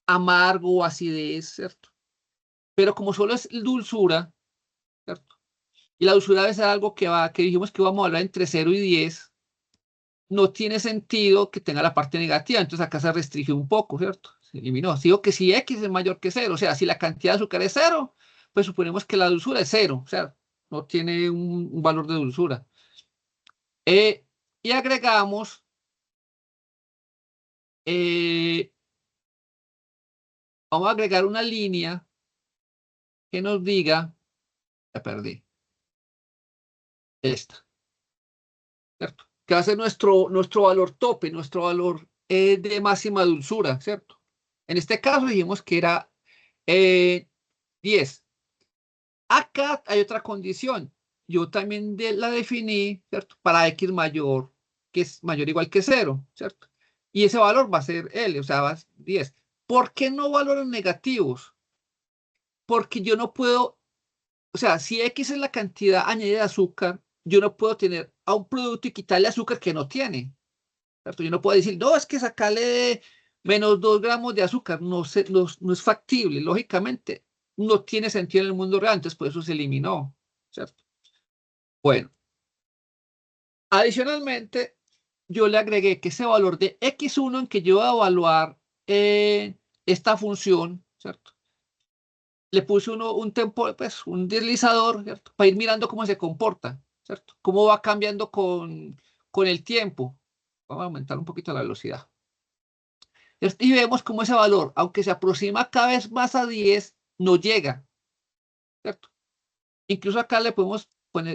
amargo o acidez, ¿cierto? Pero como solo es dulzura, ¿cierto? Y la dulzura debe ser algo que dijimos que íbamos a hablar entre 0 y 10, no tiene sentido que tenga la parte negativa, entonces acá se restringe un poco, ¿cierto? Se eliminó. Digo que si X es mayor que 0, o sea, si la cantidad de azúcar es 0, pues suponemos que la dulzura es 0, o sea, no tiene un valor de dulzura. Y agregamos vamos a agregar una línea que nos diga, ya perdí, esta, ¿cierto? Que va a ser nuestro valor tope, nuestro valor de máxima dulzura, ¿cierto? En este caso dijimos que era 10. Acá hay otra condición. Yo también la definí, ¿cierto? Para X mayor, que es mayor o igual que 0, ¿cierto? Y ese valor va a ser L, o sea, va a ser 10. ¿Por qué no valores negativos? Porque yo no puedo, o sea, si X es la cantidad añadida de azúcar, yo no puedo tener a un producto y quitarle azúcar que no tiene, ¿cierto? Yo no puedo decir, no, es que sacarle menos 2 gramos de azúcar, no es factible, lógicamente, no tiene sentido en el mundo real, entonces por eso se eliminó, ¿cierto? Bueno, adicionalmente, yo le agregué que ese valor de X1 en que yo voy a evaluar esta función, ¿cierto? Le puse pues, un deslizador, ¿cierto? Para ir mirando cómo se comporta, ¿cierto? Cómo va cambiando con el tiempo. Vamos a aumentar un poquito la velocidad. Y vemos cómo ese valor, aunque se aproxima cada vez más a 10, no llega, ¿cierto? Incluso acá le podemos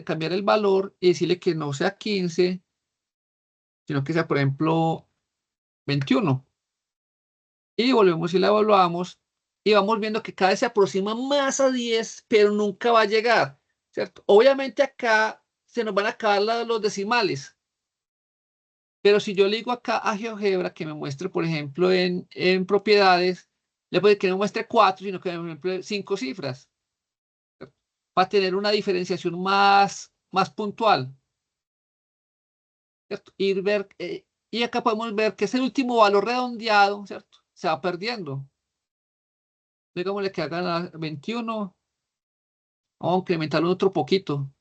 cambiar el valor y decirle que no sea 15, sino que sea, por ejemplo, 21. Y volvemos y la evaluamos y vamos viendo que cada vez se aproxima más a 10, pero nunca va a llegar, ¿cierto? Obviamente acá se nos van a acabar los decimales, pero si yo le digo acá a GeoGebra que me muestre, por ejemplo, en propiedades, le puede que no muestre 4, sino que me muestre 5 cifras, ¿cierto? Para tener una diferenciación más puntual, ¿cierto? Y acá podemos ver que ese último valor redondeado, ¿cierto? Se va perdiendo. Digámosle que hagan 21. Vamos a incrementarlo otro poquito.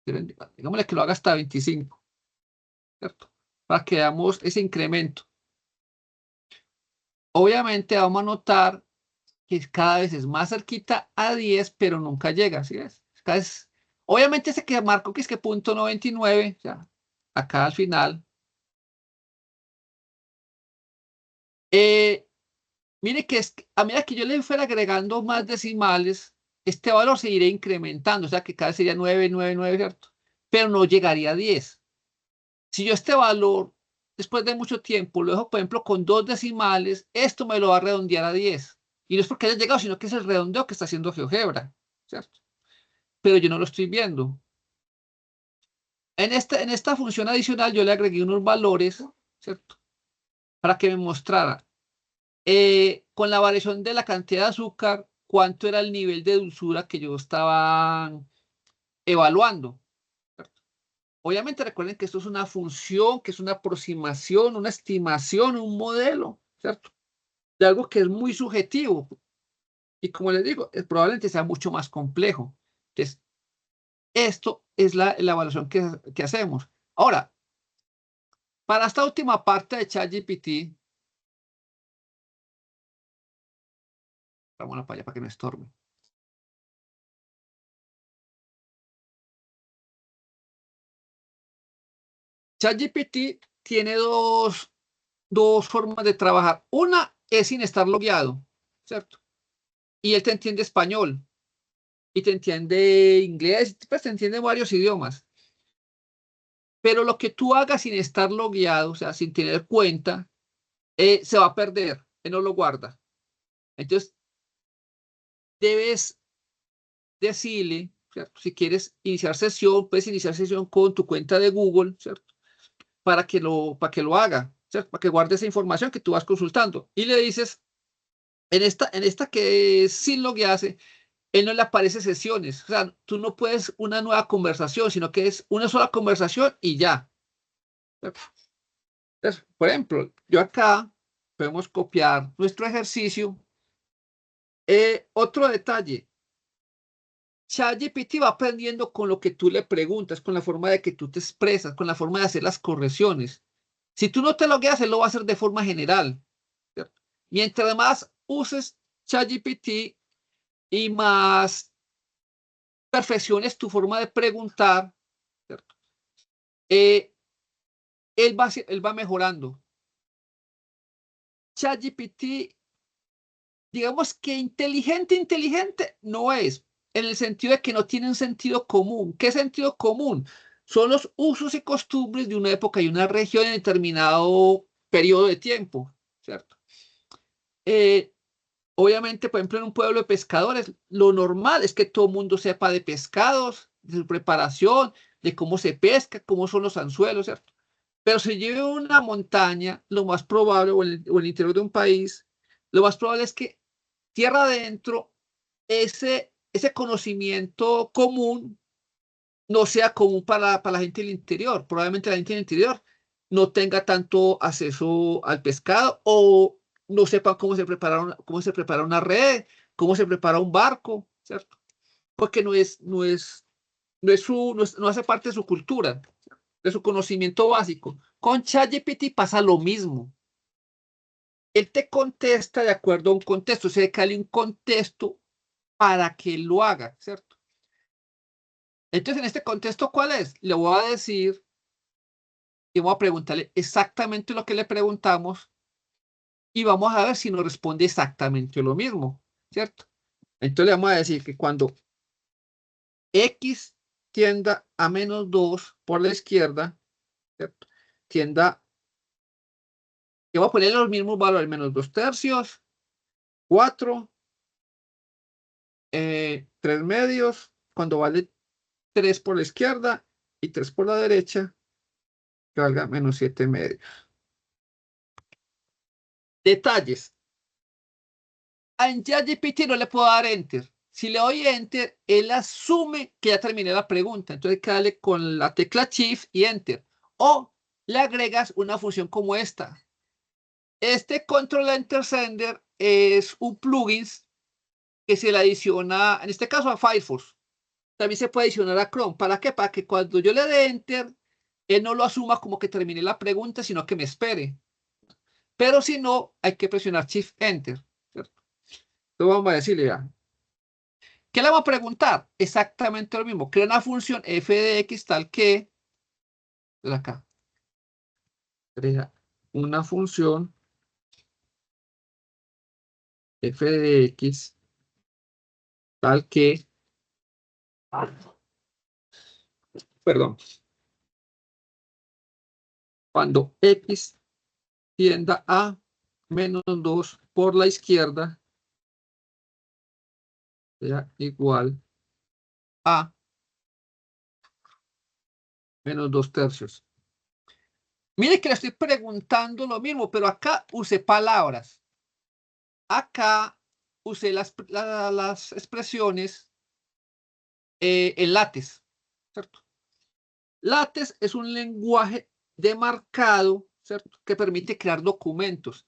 Digámosle que lo haga hasta 25, ¿cierto? Para que veamos ese incremento. Obviamente vamos a notar que cada vez es más cerquita a 10, pero nunca llega, ¿sí es? Obviamente ese que marco que es que punto 99, ya, acá al final. Mire que a medida que yo le fuera agregando más decimales, este valor se irá incrementando, o sea que cada vez sería 9, 9, 9, ¿cierto? Pero no llegaría a 10. Si yo este valor, después de mucho tiempo, lo dejo, por ejemplo, con 2 decimales, esto me lo va a redondear a 10. Y no es porque haya llegado, sino que es el redondeo que está haciendo GeoGebra, ¿cierto? Pero yo no lo estoy viendo. En esta función adicional yo le agregué unos valores, ¿cierto? Para que me mostrara con la variación de la cantidad de azúcar, cuánto era el nivel de dulzura que yo estaba evaluando, ¿cierto? Obviamente recuerden que esto es una función, que es una aproximación, una estimación, un modelo, ¿cierto? De algo que es muy subjetivo. Y como les digo, probablemente sea mucho más complejo. Entonces, esto es la evaluación que hacemos. Ahora, para esta última parte de ChatGPT, vamos para allá para que no estorbe. ChatGPT tiene dos formas de trabajar. Una es sin estar logueado, ¿cierto? Y él te entiende español y te entiende inglés, pues te entiende varios idiomas. Pero lo que tú hagas sin estar logueado, o sea, sin tener cuenta, se va a perder. él no lo guarda. Entonces, debes decirle, ¿cierto? Si quieres iniciar sesión, puedes iniciar sesión con tu cuenta de Google, ¿cierto? Para que lo haga, ¿cierto? Para que guarde esa información que tú vas consultando. Y le dices, en esta que es sin loguearse, él no le aparece sesiones. O sea, tú no puedes una nueva conversación, sino que es una sola conversación y ya. Entonces, por ejemplo, yo acá podemos copiar nuestro ejercicio. Otro detalle, ChatGPT va aprendiendo con lo que tú le preguntas, con la forma de que tú te expresas, con la forma de hacer las correcciones. Si tú no te logueas, él lo va a hacer de forma general, ¿cierto? Mientras más uses ChatGPT y más perfecciones tu forma de preguntar, ¿cierto? Él va mejorando. ChatGPT, digamos que inteligente no es, en el sentido de que no tiene un sentido común. ¿Qué sentido común? Son los usos y costumbres de una época y una región en determinado periodo de tiempo, ¿cierto? Eh, Obviamente, por ejemplo, en un pueblo de pescadores, lo normal es que todo el mundo sepa de pescados, de su preparación, de cómo se pesca, cómo son los anzuelos, ¿cierto? Pero si lleve a una montaña, lo más probable, o el interior de un país, lo más probable es que tierra adentro, ese conocimiento común no sea común para la gente del interior. Probablemente la gente del interior no tenga tanto acceso al pescado o no sepan cómo se prepara una red, cómo se prepara un barco, ¿cierto? Porque no hace parte de su cultura, de su conocimiento básico. Con ChatGPT pasa lo mismo. Él te contesta de acuerdo a un contexto, se le cale un contexto para que lo haga, ¿cierto? Entonces, en este contexto, ¿cuál es? Le voy a decir y voy a preguntarle exactamente lo que le preguntamos y vamos a ver si nos responde exactamente lo mismo, ¿cierto? Entonces le vamos a decir que cuando X tienda a -2 por la izquierda, ¿cierto? Tienda, y voy a ponerle los mismos valores, -2/3, 4, 3/2, cuando vale 3 por la izquierda y 3 por la derecha, que valga -7/2. Detalles. En ChatGPT no le puedo dar enter. Si le doy enter, él asume que ya terminé la pregunta. Entonces, hay que darle con la tecla Shift y enter. O le agregas una función como esta. Este Control Enter Sender es un plugin que se le adiciona, en este caso a Firefox. También se puede adicionar a Chrome. ¿Para qué? Para que cuando yo le dé enter, él no lo asuma como que terminé la pregunta, sino que me espere. Pero si no, hay que presionar Shift Enter, ¿cierto? Entonces vamos a decirle, ya. ¿Qué le vamos a preguntar? Exactamente lo mismo. Crea una función f de x tal que, de acá, crea una función f de x tal que, perdón, cuando x tienda a -2 por la izquierda, sea igual a -2/3. Mire que le estoy preguntando lo mismo, pero acá usé palabras. Acá usé las expresiones en látex, ¿cierto? LaTeX es un lenguaje demarcado, ¿cierto? Que permite crear documentos.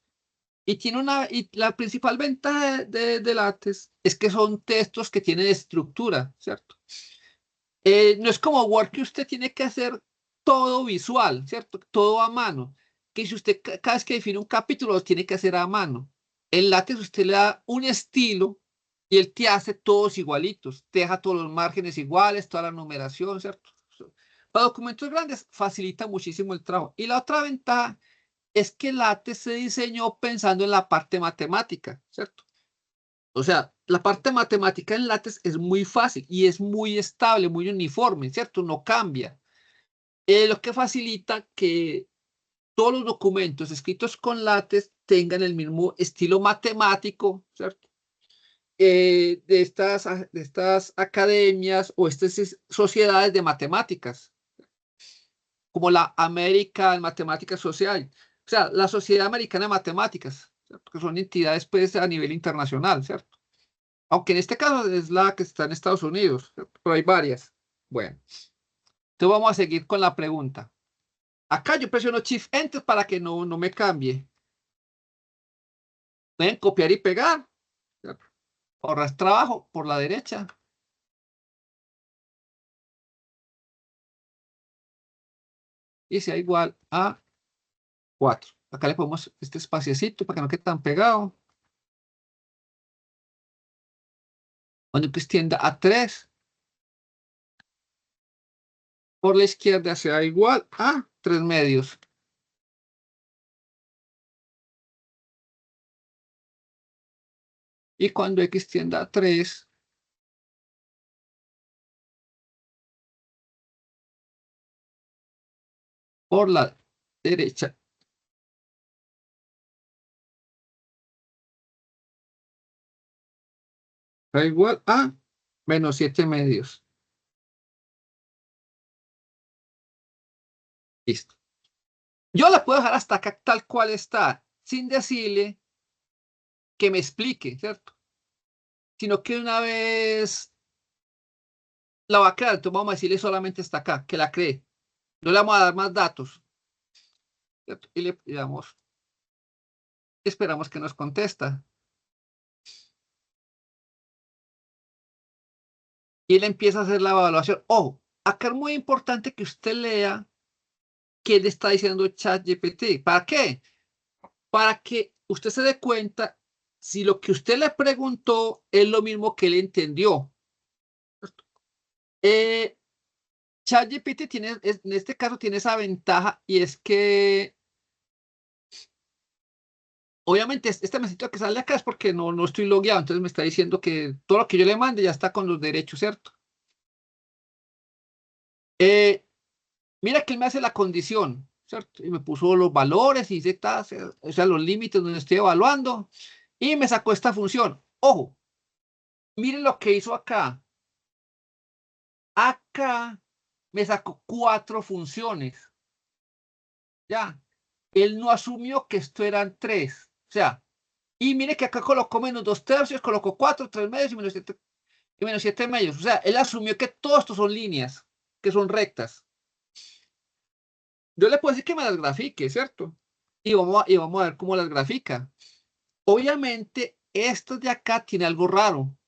Y la principal ventaja de LaTeX es que son textos que tienen estructura, ¿cierto? No es como Word que usted tiene que hacer todo visual, ¿cierto? Todo a mano. Que si usted cada vez que define un capítulo lo tiene que hacer a mano. En LaTeX usted le da un estilo y él te hace todos igualitos. Te deja todos los márgenes iguales, toda la numeración, ¿cierto? Para documentos grandes facilita muchísimo el trabajo. Y la otra ventaja es que LaTeX se diseñó pensando en la parte matemática, ¿cierto? O sea, la parte matemática en LaTeX es muy fácil y es muy estable, muy uniforme, ¿cierto? No cambia. Lo que facilita que todos los documentos escritos con LaTeX tengan el mismo estilo matemático, ¿cierto? De estas academias o estas sociedades de matemáticas, como la American Mathematical Society, o sea, la Sociedad Americana de Matemáticas, ¿cierto? Que son entidades pues a nivel internacional, ¿cierto? Aunque en este caso es la que está en Estados Unidos, ¿cierto? Pero hay varias. Bueno, entonces vamos a seguir con la pregunta. Acá yo presiono Shift Enter para que no me cambie. Pueden copiar y pegar, ¿cierto? Ahorras trabajo por la derecha. Y sea igual a 4. Acá le ponemos este espaciecito para que no quede tan pegado. Cuando que extienda a 3. Por la izquierda sea igual a 3 medios. Y cuando x tienda a 3, por la derecha da igual a menos 7 medios. Listo. Yo la puedo dejar hasta acá tal cual está, sin decirle que me explique, ¿cierto? Sino que una vez la va a crear, entonces vamos a decirle solamente hasta acá, que la cree. No le vamos a dar más datos, ¿cierto? Y le damos, esperamos que nos contesta. Y él empieza a hacer la evaluación. Oh, acá es muy importante que usted lea qué le está diciendo ChatGPT. ¿Para qué? Para que usted se dé cuenta si lo que usted le preguntó es lo mismo que él entendió. Eh, ChatGPT tiene, en este caso tiene esa ventaja y es que obviamente este mesito que sale acá es porque no estoy logueado, entonces me está diciendo que todo lo que yo le mande ya está con los derechos, ¿cierto? Eh, Mira que él me hace la condición, ¿cierto? Y me puso los valores y Z, o sea, los límites donde estoy evaluando y me sacó esta función. Ojo, miren lo que hizo acá. Acá me sacó 4 funciones. Ya, él no asumió que esto eran 3. O sea, y mire que acá colocó menos 2/3, colocó 4, 3 medios y menos 7 medios. O sea, él asumió que todo esto son líneas, que son rectas. Yo le puedo decir que me las grafique, ¿cierto? Y vamos a ver cómo las grafica. Obviamente, esto de acá tiene algo raro.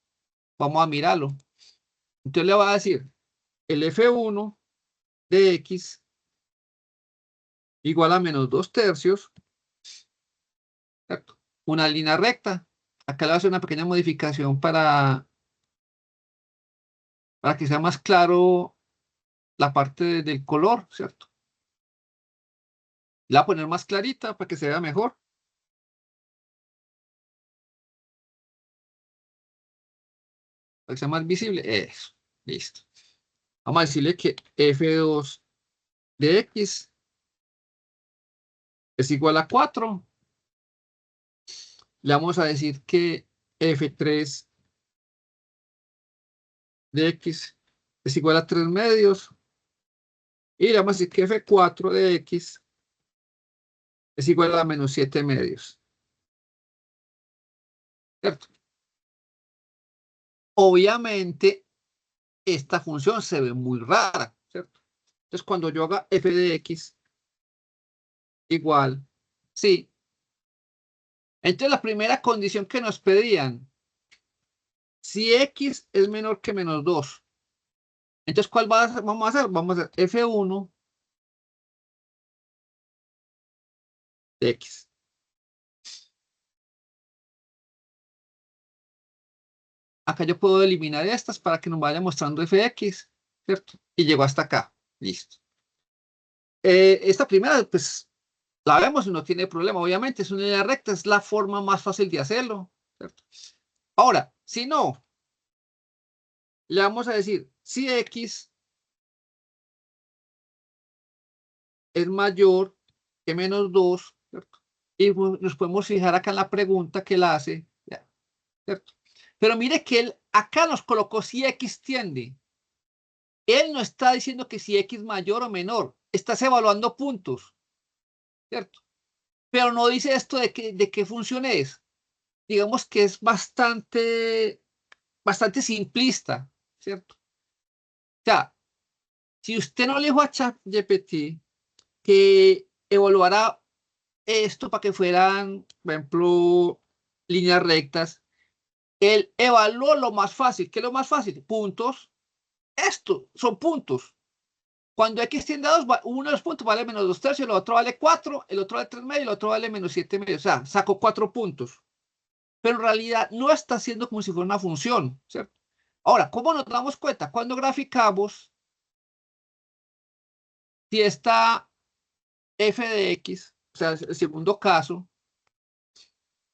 Vamos a mirarlo. Entonces le voy a decir, el F1 de X igual a menos 2/3, ¿cierto? Una línea recta. Acá le voy a hacer una pequeña modificación para que sea más claro la parte del color, ¿cierto? La voy a poner más clarita para que se vea mejor, para que sea más visible. Eso, listo. Vamos a decirle que F2 de X es igual a 4. Le vamos a decir que F3 de X es igual a 3 medios. Y le vamos a decir que F4 de X es igual a menos 7 medios. ¿Cierto? Obviamente, esta función se ve muy rara, ¿cierto? Entonces, cuando yo haga f de x igual, sí. Entonces, la primera condición que nos pedían, si x es menor que menos 2, entonces, ¿cuál vamos a hacer? Vamos a hacer f1 de x. Acá yo puedo eliminar estas para que nos vaya mostrando fx, ¿cierto? Y llegó hasta acá. Listo. Esta primera, pues, la vemos y no tiene problema. Obviamente, es una línea recta, es la forma más fácil de hacerlo, ¿cierto? Ahora, si no, le vamos a decir, si x es mayor que menos 2, ¿cierto? Y nos podemos fijar acá en la pregunta que él hace, ¿cierto? Pero mire que él acá nos colocó si X tiende. Él no está diciendo que si X mayor o menor, estás evaluando puntos, ¿cierto? Pero no dice esto de qué función es. Digamos que es bastante simplista, ¿cierto? O sea, si usted no le dijo a ChatGPT que evaluara esto para que fueran, por ejemplo, líneas rectas, él evaluó lo más fácil. ¿Qué es lo más fácil? Puntos. Esto son puntos. Cuando X tiende a 2, uno de los puntos vale menos 2/3, el otro vale 4, el otro vale 3 medio, el otro vale menos 7 medio. O sea, sacó 4 puntos. Pero en realidad no está haciendo como si fuera una función, ¿cierto? Ahora, ¿cómo nos damos cuenta? Cuando graficamos, si esta f de x, o sea, el segundo caso,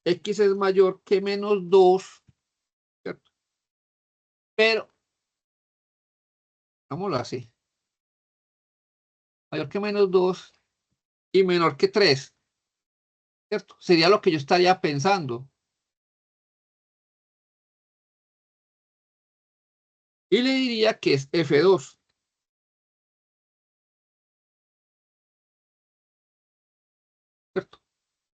x es mayor que menos 2, ¿cierto? Pero, vámonos así, mayor que menos 2 y menor que 3, ¿cierto? Sería lo que yo estaría pensando. Y le diría que es f2, ¿cierto?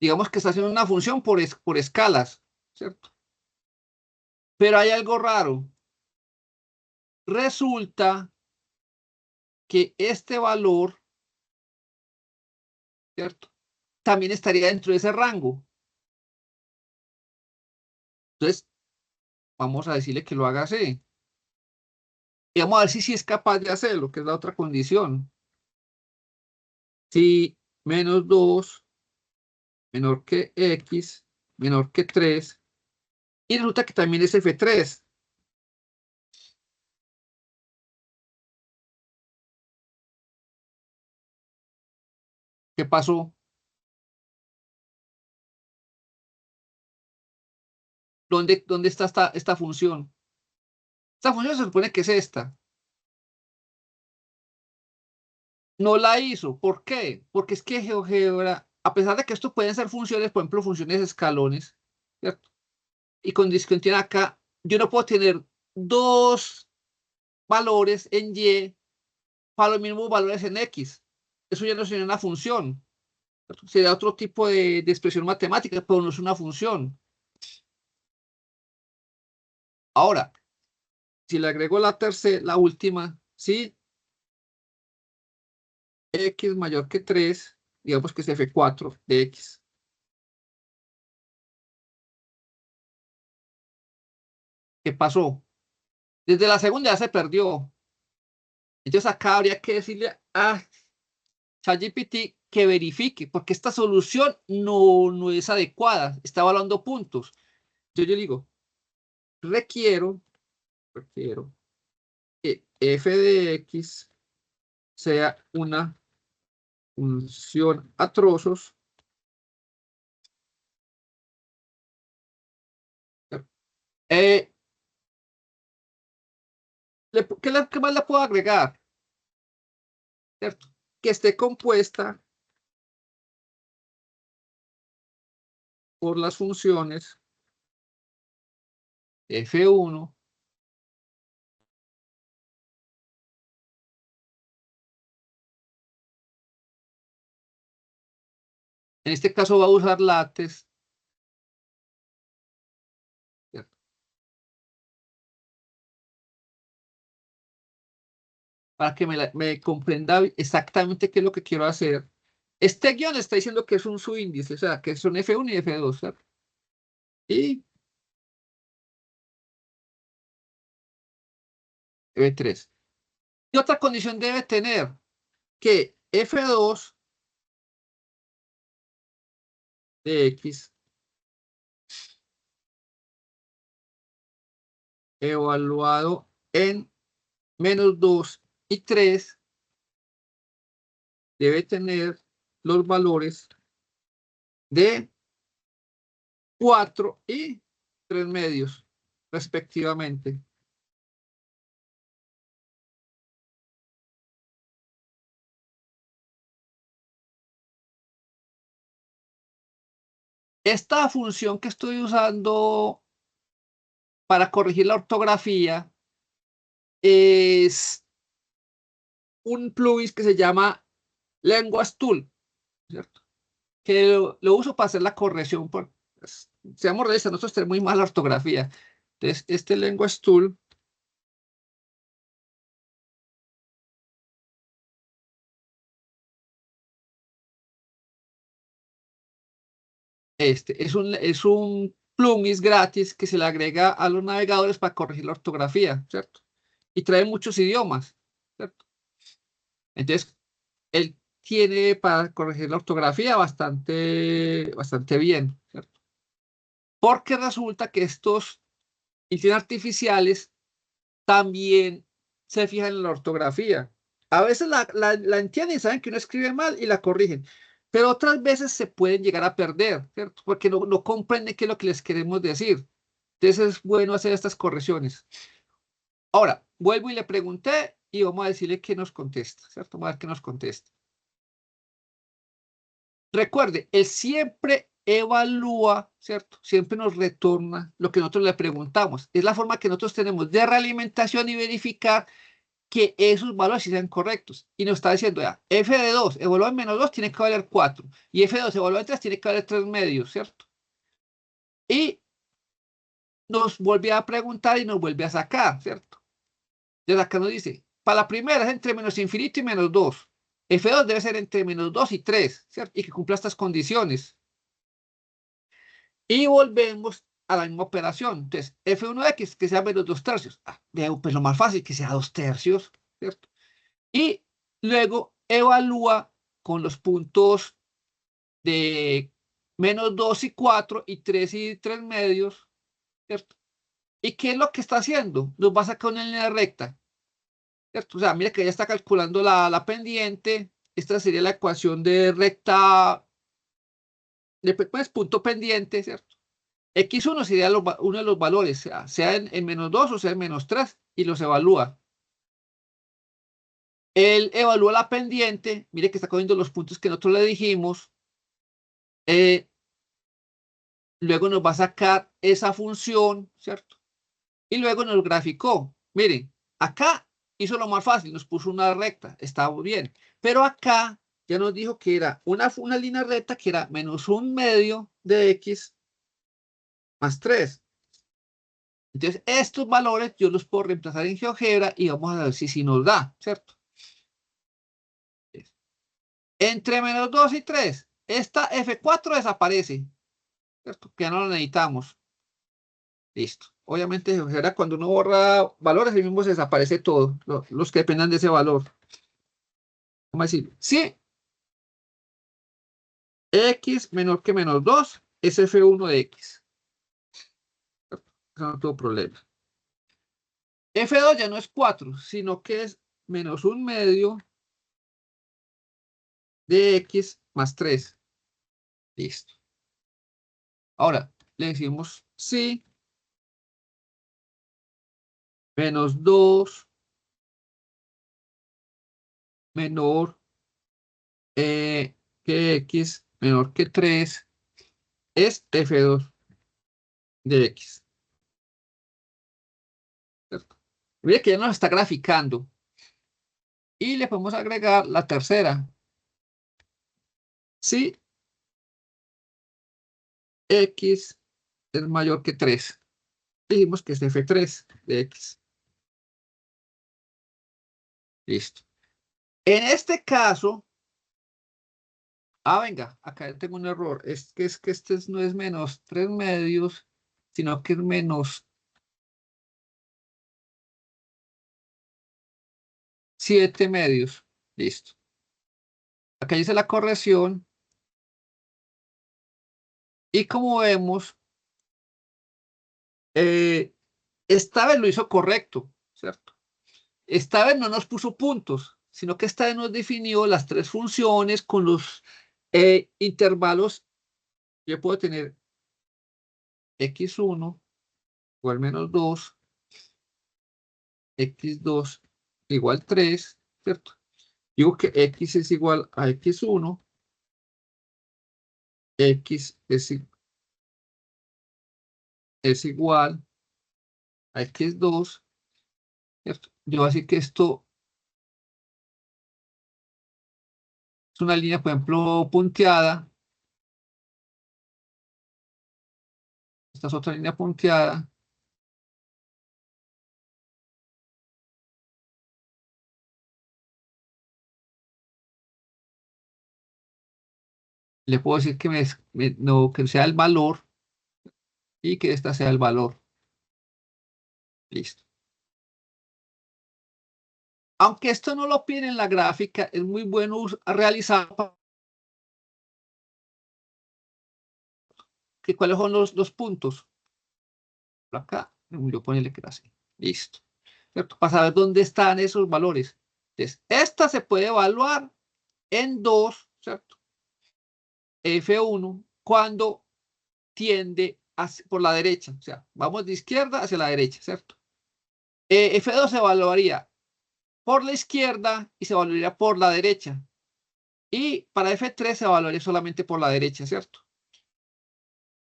Digamos que está haciendo una función por escalas, ¿cierto? Pero hay algo raro. Resulta que este valor, ¿cierto? También estaría dentro de ese rango. Entonces, vamos a decirle que lo haga así. Y vamos a ver si es capaz de hacerlo, que es la otra condición. Si menos 2 menor que x, menor que 3, y resulta que también es f3. ¿Qué pasó? ¿Dónde está esta función? Esta función se supone que es esta. No la hizo. ¿Por qué? Porque es que GeoGebra, a pesar de que esto pueden ser funciones, por ejemplo, funciones escalones, ¿cierto? Y con discontinuidad acá, yo no puedo tener dos valores en Y para los mismos valores en X. Eso ya no sería una función. ¿Cierto? Sería otro tipo de expresión matemática, pero no es una función. Ahora, si le agrego la tercera, la última, ¿sí? X mayor que 3, digamos que es F4 de X. ¿Qué pasó? Desde la segunda ya se perdió. Entonces acá habría que decirle a ChatGPT que verifique, porque esta solución no es adecuada, está evaluando puntos. Yo digo, requiero que f de x sea una función a trozos. Eh, ¿Qué más le puedo agregar? ¿Cierto? Que esté compuesta por las funciones f1, en este caso va a usar lates, ¿cierto? Para que me comprenda exactamente qué es lo que quiero hacer. Este guión está diciendo que es un subíndice, o sea, que son F1 y F2, ¿cierto? Y F3. ¿Qué otra condición debe tener? Que F2 de X evaluado en menos 2 y 3 debe tener los valores de 4 y 3 medios, respectivamente. esta función que estoy usando para corregir la ortografía es un plugin que se llama Language Tool, ¿cierto? Que lo uso para hacer la corrección. Pues, seamos realistas, nosotros tenemos muy mala ortografía. Entonces, este Language Tool es un plugin gratis que se le agrega a los navegadores para corregir la ortografía, ¿cierto? Y trae muchos idiomas, ¿cierto? Entonces, él tiene para corregir la ortografía bastante bien, ¿cierto? Porque resulta que estos inteligencias artificiales también se fijan en la ortografía. A veces la entienden y saben que uno escribe mal y la corrigen, pero otras veces se pueden llegar a perder, ¿cierto? Porque no comprenden qué es lo que les queremos decir. Entonces es bueno hacer estas correcciones. Ahora, vuelvo y le pregunté y vamos a decirle que nos contesta, ¿cierto? Vamos a ver qué nos contesta. Recuerde, él siempre evalúa, ¿cierto? Siempre nos retorna lo que nosotros le preguntamos. Es la forma que nosotros tenemos de realimentación y verificar que esos valores sí sean correctos. Y nos está diciendo ya, f de 2 evaluado en menos 2 tiene que valer 4. Y f de 2 evaluado en 3 tiene que valer 3 medios, ¿cierto? Y nos vuelve a preguntar y nos vuelve a sacar, ¿cierto? Desde acá nos dice, para la primera es entre menos infinito y menos 2. F2 debe ser entre menos 2 y 3, ¿cierto? Y que cumpla estas condiciones. Y volvemos a la misma operación. Entonces, F1X que sea menos 2 tercios. Pues lo más fácil, que sea 2 tercios, ¿cierto? Y luego evalúa con los puntos de menos 2 y 4 y 3 y 3 medios, ¿cierto? ¿Y qué es lo que está haciendo? Nos va a sacar una línea recta, ¿cierto? O sea, mira que ya está calculando la pendiente. Esta sería la ecuación de recta, de pues, punto pendiente, ¿cierto? X1 sería uno de los valores, sea en menos 2 o sea en menos 3, y los evalúa. Él evalúa la pendiente, mire que está cogiendo los puntos que nosotros le dijimos, luego nos va a sacar esa función, ¿cierto? Y luego nos graficó. Miren, acá hizo lo más fácil, nos puso una recta, estaba bien. Pero acá ya nos dijo que era una línea recta que era menos un medio de x más 3. Entonces, estos valores yo los puedo reemplazar en GeoGebra y vamos a ver si nos da, ¿cierto? Entre menos 2 y 3, esta F4 desaparece, ¿cierto? Que ya no la necesitamos. Listo. Obviamente, GeoGebra, cuando uno borra valores, ahí mismo se desaparece todo, los que dependan de ese valor. Vamos a decir, sí, x menor que menos 2 es F1 de x. No tuvo problema. F2 ya no es 4, sino que es menos un medio de x más 3. Listo. Ahora, le decimos sí, menos 2 menor que x menor que 3 es F2 de x. ¿Cierto? Mire que ya nos está graficando. Y le podemos agregar la tercera. Si x es mayor que 3. Dijimos que es F3 de x. Listo. En este caso, venga, acá tengo un error. Es que este no es menos 3 medios, sino que es menos 7 medios. Listo. Acá dice la corrección. Y como vemos, esta vez lo hizo correcto, ¿cierto? Esta vez no nos puso puntos, sino que esta vez nos definió las tres funciones con los intervalos. Yo puedo tener x1 igual menos 2, x2 igual 3, ¿cierto? Digo que x es igual a x1, x es es igual a X2, ¿cierto? Yo voy a decir que esto es una línea, por ejemplo, punteada. Esta es otra línea punteada. Le puedo decir que, no, que sea el valor y que esta sea el valor. Listo. Aunque esto no lo piden en la gráfica, es muy bueno realizar. ¿Cuáles son los puntos? Por acá, yo ponerle que era así. Listo. ¿Cierto? Para saber dónde están esos valores. Entonces, esta se puede evaluar en 2, ¿cierto? F1 cuando tiende por la derecha. O sea, vamos de izquierda hacia la derecha, ¿cierto? F2 se evaluaría por la izquierda y se evaluaría por la derecha. Y para F3 se evaluaría solamente por la derecha, ¿cierto?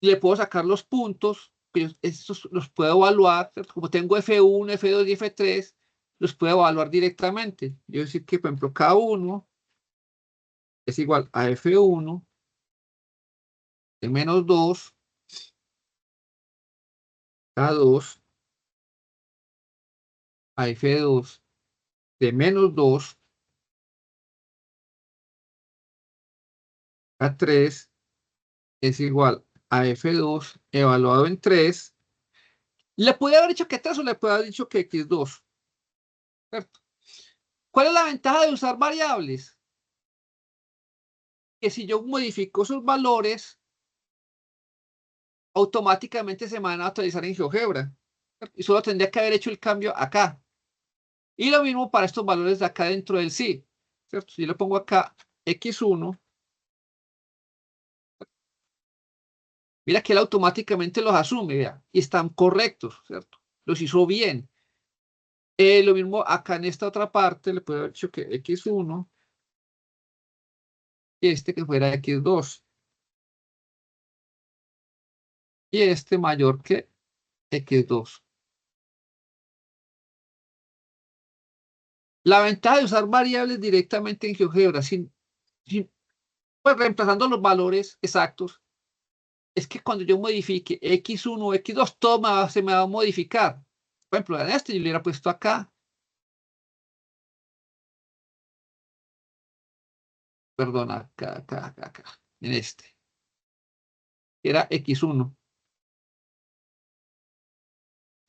Le puedo sacar los puntos, que estos los puedo evaluar, ¿cierto? Como tengo F1, F2 y F3, los puedo evaluar directamente. Yo decir que, por ejemplo, K1 es igual a F1 de menos 2, K2 a F2 de menos 2, K3 es igual a F2 evaluado en 3. Le puede haber dicho que 3 o le puede haber dicho que X2, ¿cierto? ¿Cuál es la ventaja de usar variables? Que si yo modifico sus valores, automáticamente se van a actualizar en GeoGebra. Y solo tendría que haber hecho el cambio acá. Y lo mismo para estos valores de acá dentro del sí, ¿cierto? Si yo le pongo acá X1, mira que él automáticamente los asume, vea, y están correctos, ¿cierto? Los hizo bien. Lo mismo acá en esta otra parte, le puedo haber dicho que X1 y este que fuera X2. Y este mayor que X2. La ventaja de usar variables directamente en GeoGebra, pues reemplazando los valores exactos, es que cuando yo modifique X1 o X2, todo se me va a modificar. Por ejemplo, en este yo le hubiera puesto acá, perdón, acá, en este, era X1.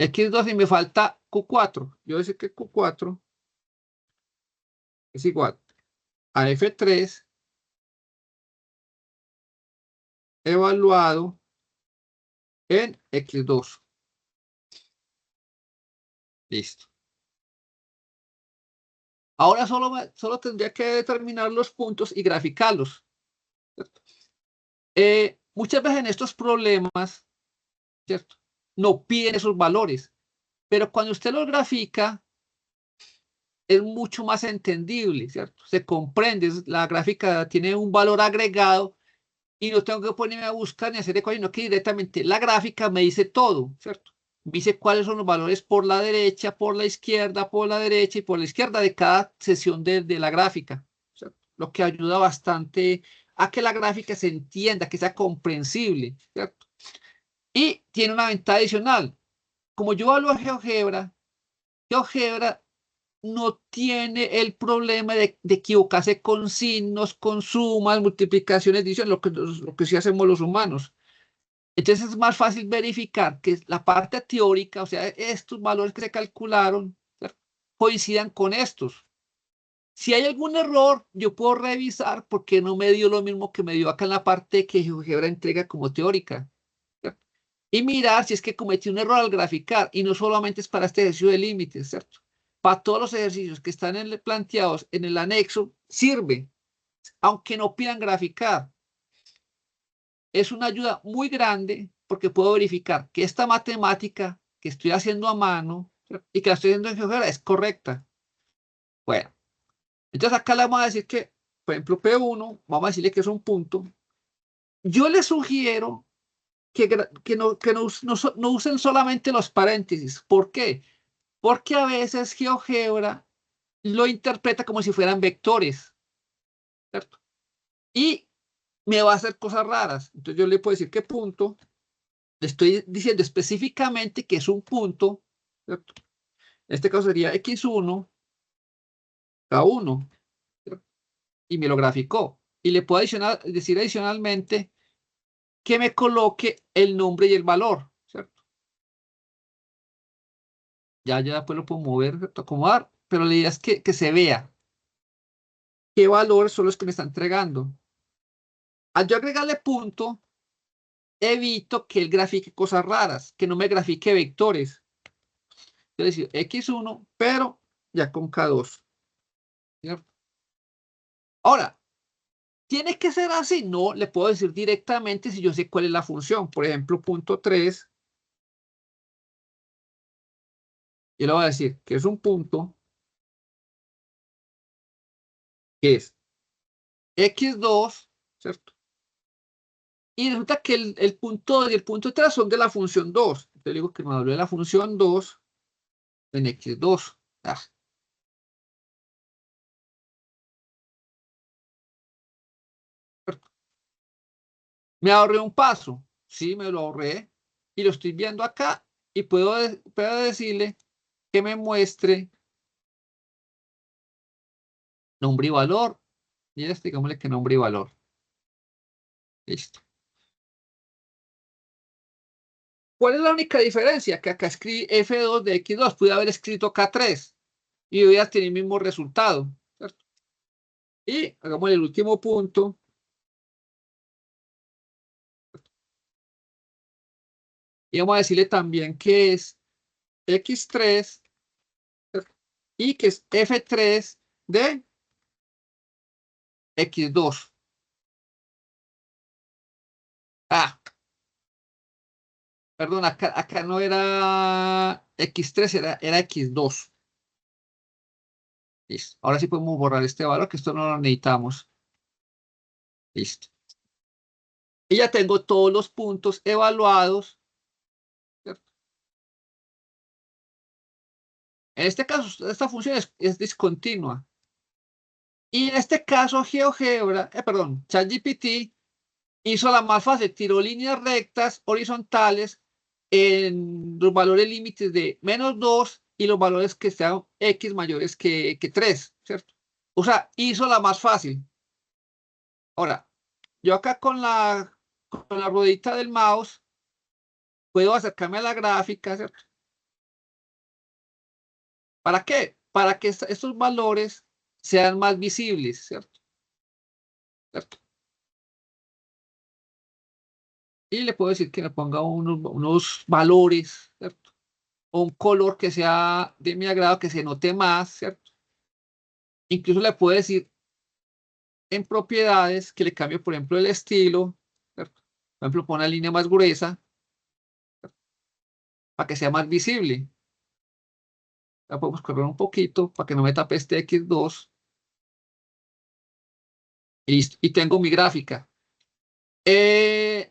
X2 y me falta Q4. Yo decir que Q4 es igual a F3 evaluado en X2. Listo. Ahora solo tendría que determinar los puntos y graficarlos, ¿cierto? Muchas veces en estos problemas, ¿cierto? No piden esos valores, pero cuando usted los grafica, es mucho más entendible, ¿cierto? Se comprende, la gráfica tiene un valor agregado y no tengo que ponerme a buscar ni hacer ecuaciones, sino que directamente la gráfica me dice todo, ¿cierto? Me dice cuáles son los valores por la derecha, por la izquierda, por la derecha y por la izquierda de cada sesión de la gráfica, ¿cierto? Lo que ayuda bastante a que la gráfica se entienda, que sea comprensible, ¿cierto? Y tiene una ventaja adicional. Como yo hablo de GeoGebra no tiene el problema de equivocarse con signos, con sumas, multiplicaciones, divisiones, lo que sí hacemos los humanos. Entonces es más fácil verificar que la parte teórica, o sea, estos valores que se calcularon, ¿cierto?, coincidan con estos. Si hay algún error, yo puedo revisar por qué no me dio lo mismo que me dio acá en la parte que GeoGebra entrega como teórica, ¿cierto? Y mirar si es que cometí un error al graficar, y no solamente es para este ejercicio de límites, ¿cierto? Para todos los ejercicios que están planteados en el anexo, sirve, aunque no pidan graficar. Es una ayuda muy grande porque puedo verificar que esta matemática que estoy haciendo a mano, ¿cierto?, y que la estoy haciendo en GeoGebra es correcta. Bueno, entonces acá le vamos a decir que, por ejemplo, P1, vamos a decirle que es un punto. Yo le sugiero no usen solamente los paréntesis. ¿Por qué? Porque a veces GeoGebra lo interpreta como si fueran vectores, ¿cierto? Y me va a hacer cosas raras. Entonces yo le puedo decir qué punto, le estoy diciendo específicamente que es un punto, ¿cierto? En este caso sería X1, K1, ¿cierto? Y me lo graficó. Y le puedo decir adicionalmente que me coloque el nombre y el valor, ¿cierto? Ya después lo puedo mover, ¿cierto? Acomodar, pero la idea es que se vea qué valores son los que me está entregando. Al yo agregarle punto, evito que él grafique cosas raras, que no me grafique vectores. Entonces, X1, pero ya con K2, ¿cierto? Ahora, ¿tiene que ser así? No, le puedo decir directamente si yo sé cuál es la función. Por ejemplo, punto 3, yo le voy a decir que es un punto que es X2, ¿cierto? Y resulta que el punto 2 y el punto 3 son de la función 2. Entonces digo que me habló de la función 2 en X2. Ah, me ahorré un paso. Sí, me lo ahorré. Y lo estoy viendo acá. Y puedo decirle que me muestre nombre y valor. Y digámosle que nombre y valor. Listo. ¿Cuál es la única diferencia? Que acá escribí F2 de X2. Pude haber escrito K3 y voy a tener el mismo resultado, ¿cierto? Y hagamos el último punto. Y vamos a decirle también que es X3, ¿cierto? Y que es F3 de X2. Ah, perdón, acá no era X3, era X2. Listo. Ahora sí podemos borrar este valor, que esto no lo necesitamos. Listo. Y ya tengo todos los puntos evaluados, ¿cierto? En este caso, esta función es discontinua. Y en este caso, ChatGPT hizo la más fácil, tiró líneas rectas, horizontales, en los valores límites de -2 y los valores que sean X mayores que 3, ¿cierto? O sea, hizo la más fácil. Ahora, yo acá con la ruedita del mouse puedo acercarme a la gráfica, ¿cierto? ¿Para qué? Para que estos valores sean más visibles, ¿cierto? ¿Cierto? Y le puedo decir que me ponga unos valores, ¿cierto? O un color que sea de mi agrado, que se note más, ¿cierto? Incluso le puedo decir en propiedades que le cambie, por ejemplo, el estilo, ¿cierto? Por ejemplo, pone una línea más gruesa, ¿cierto? Para que sea más visible. La podemos correr un poquito para que no me tape este X2. Y listo. Y tengo mi gráfica. Eh,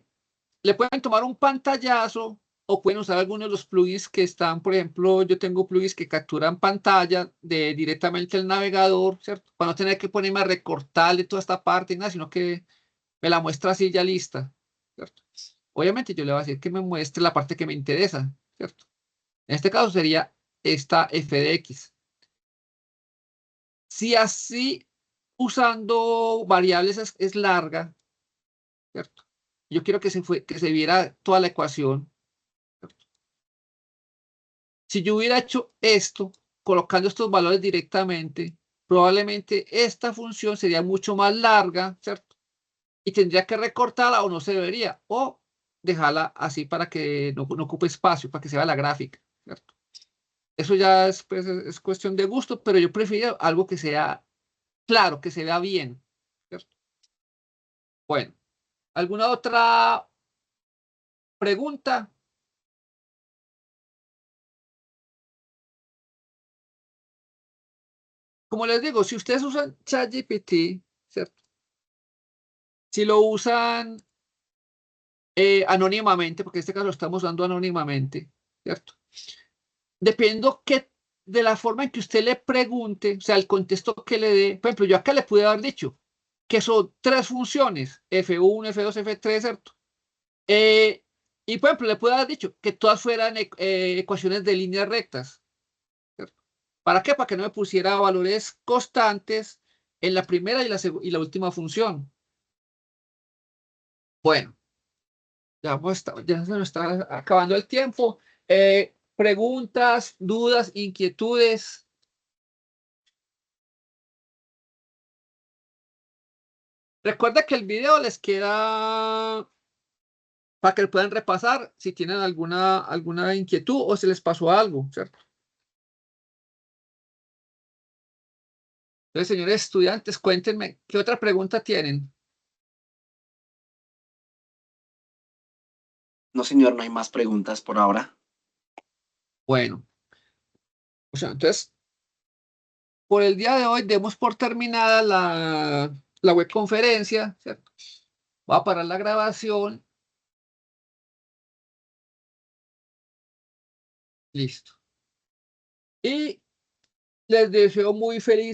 Le pueden tomar un pantallazo o pueden usar algunos de los plugins que están, por ejemplo, yo tengo plugins que capturan pantalla directamente el navegador, ¿cierto? Para no tener que ponerme a recortarle toda esta parte, nada, sino que me la muestra así ya lista, ¿cierto? Obviamente yo le voy a decir que me muestre la parte que me interesa, ¿cierto? En este caso sería esta f de x. Si así usando variables es larga, ¿cierto? Yo quiero que se viera toda la ecuación. Si yo hubiera hecho esto, colocando estos valores directamente, probablemente esta función sería mucho más larga, ¿cierto? Y tendría que recortarla o no se debería, o dejarla así para que no ocupe espacio, para que se vea la gráfica, ¿cierto? Eso ya pues, es cuestión de gusto, pero yo prefiero algo que sea claro, que se vea bien, ¿cierto? Bueno, ¿alguna otra pregunta? Como les digo, si ustedes usan ChatGPT, ¿cierto? Si lo usan anónimamente, porque en este caso lo estamos dando anónimamente, ¿cierto? Dependiendo de la forma en que usted le pregunte, o sea, el contexto que le dé. Por ejemplo, yo acá le pude haber dicho que son 3 funciones, F1, F2, F3, ¿cierto? Y por ejemplo, le pude haber dicho que todas fueran ecuaciones de líneas rectas, ¿cierto? ¿Para qué? Para que no me pusiera valores constantes en la primera y la última función. Bueno, ya se nos está acabando el tiempo. Preguntas, dudas, inquietudes. Recuerda que el video les queda para que lo puedan repasar si tienen alguna inquietud o se les pasó algo, ¿cierto? Entonces, señores estudiantes, cuéntenme, ¿qué otra pregunta tienen? No, señor, no hay más preguntas por ahora. Bueno, o sea, entonces, por el día de hoy demos por terminada la webconferencia, ¿cierto? Voy a parar la grabación. Listo. Y les deseo muy feliz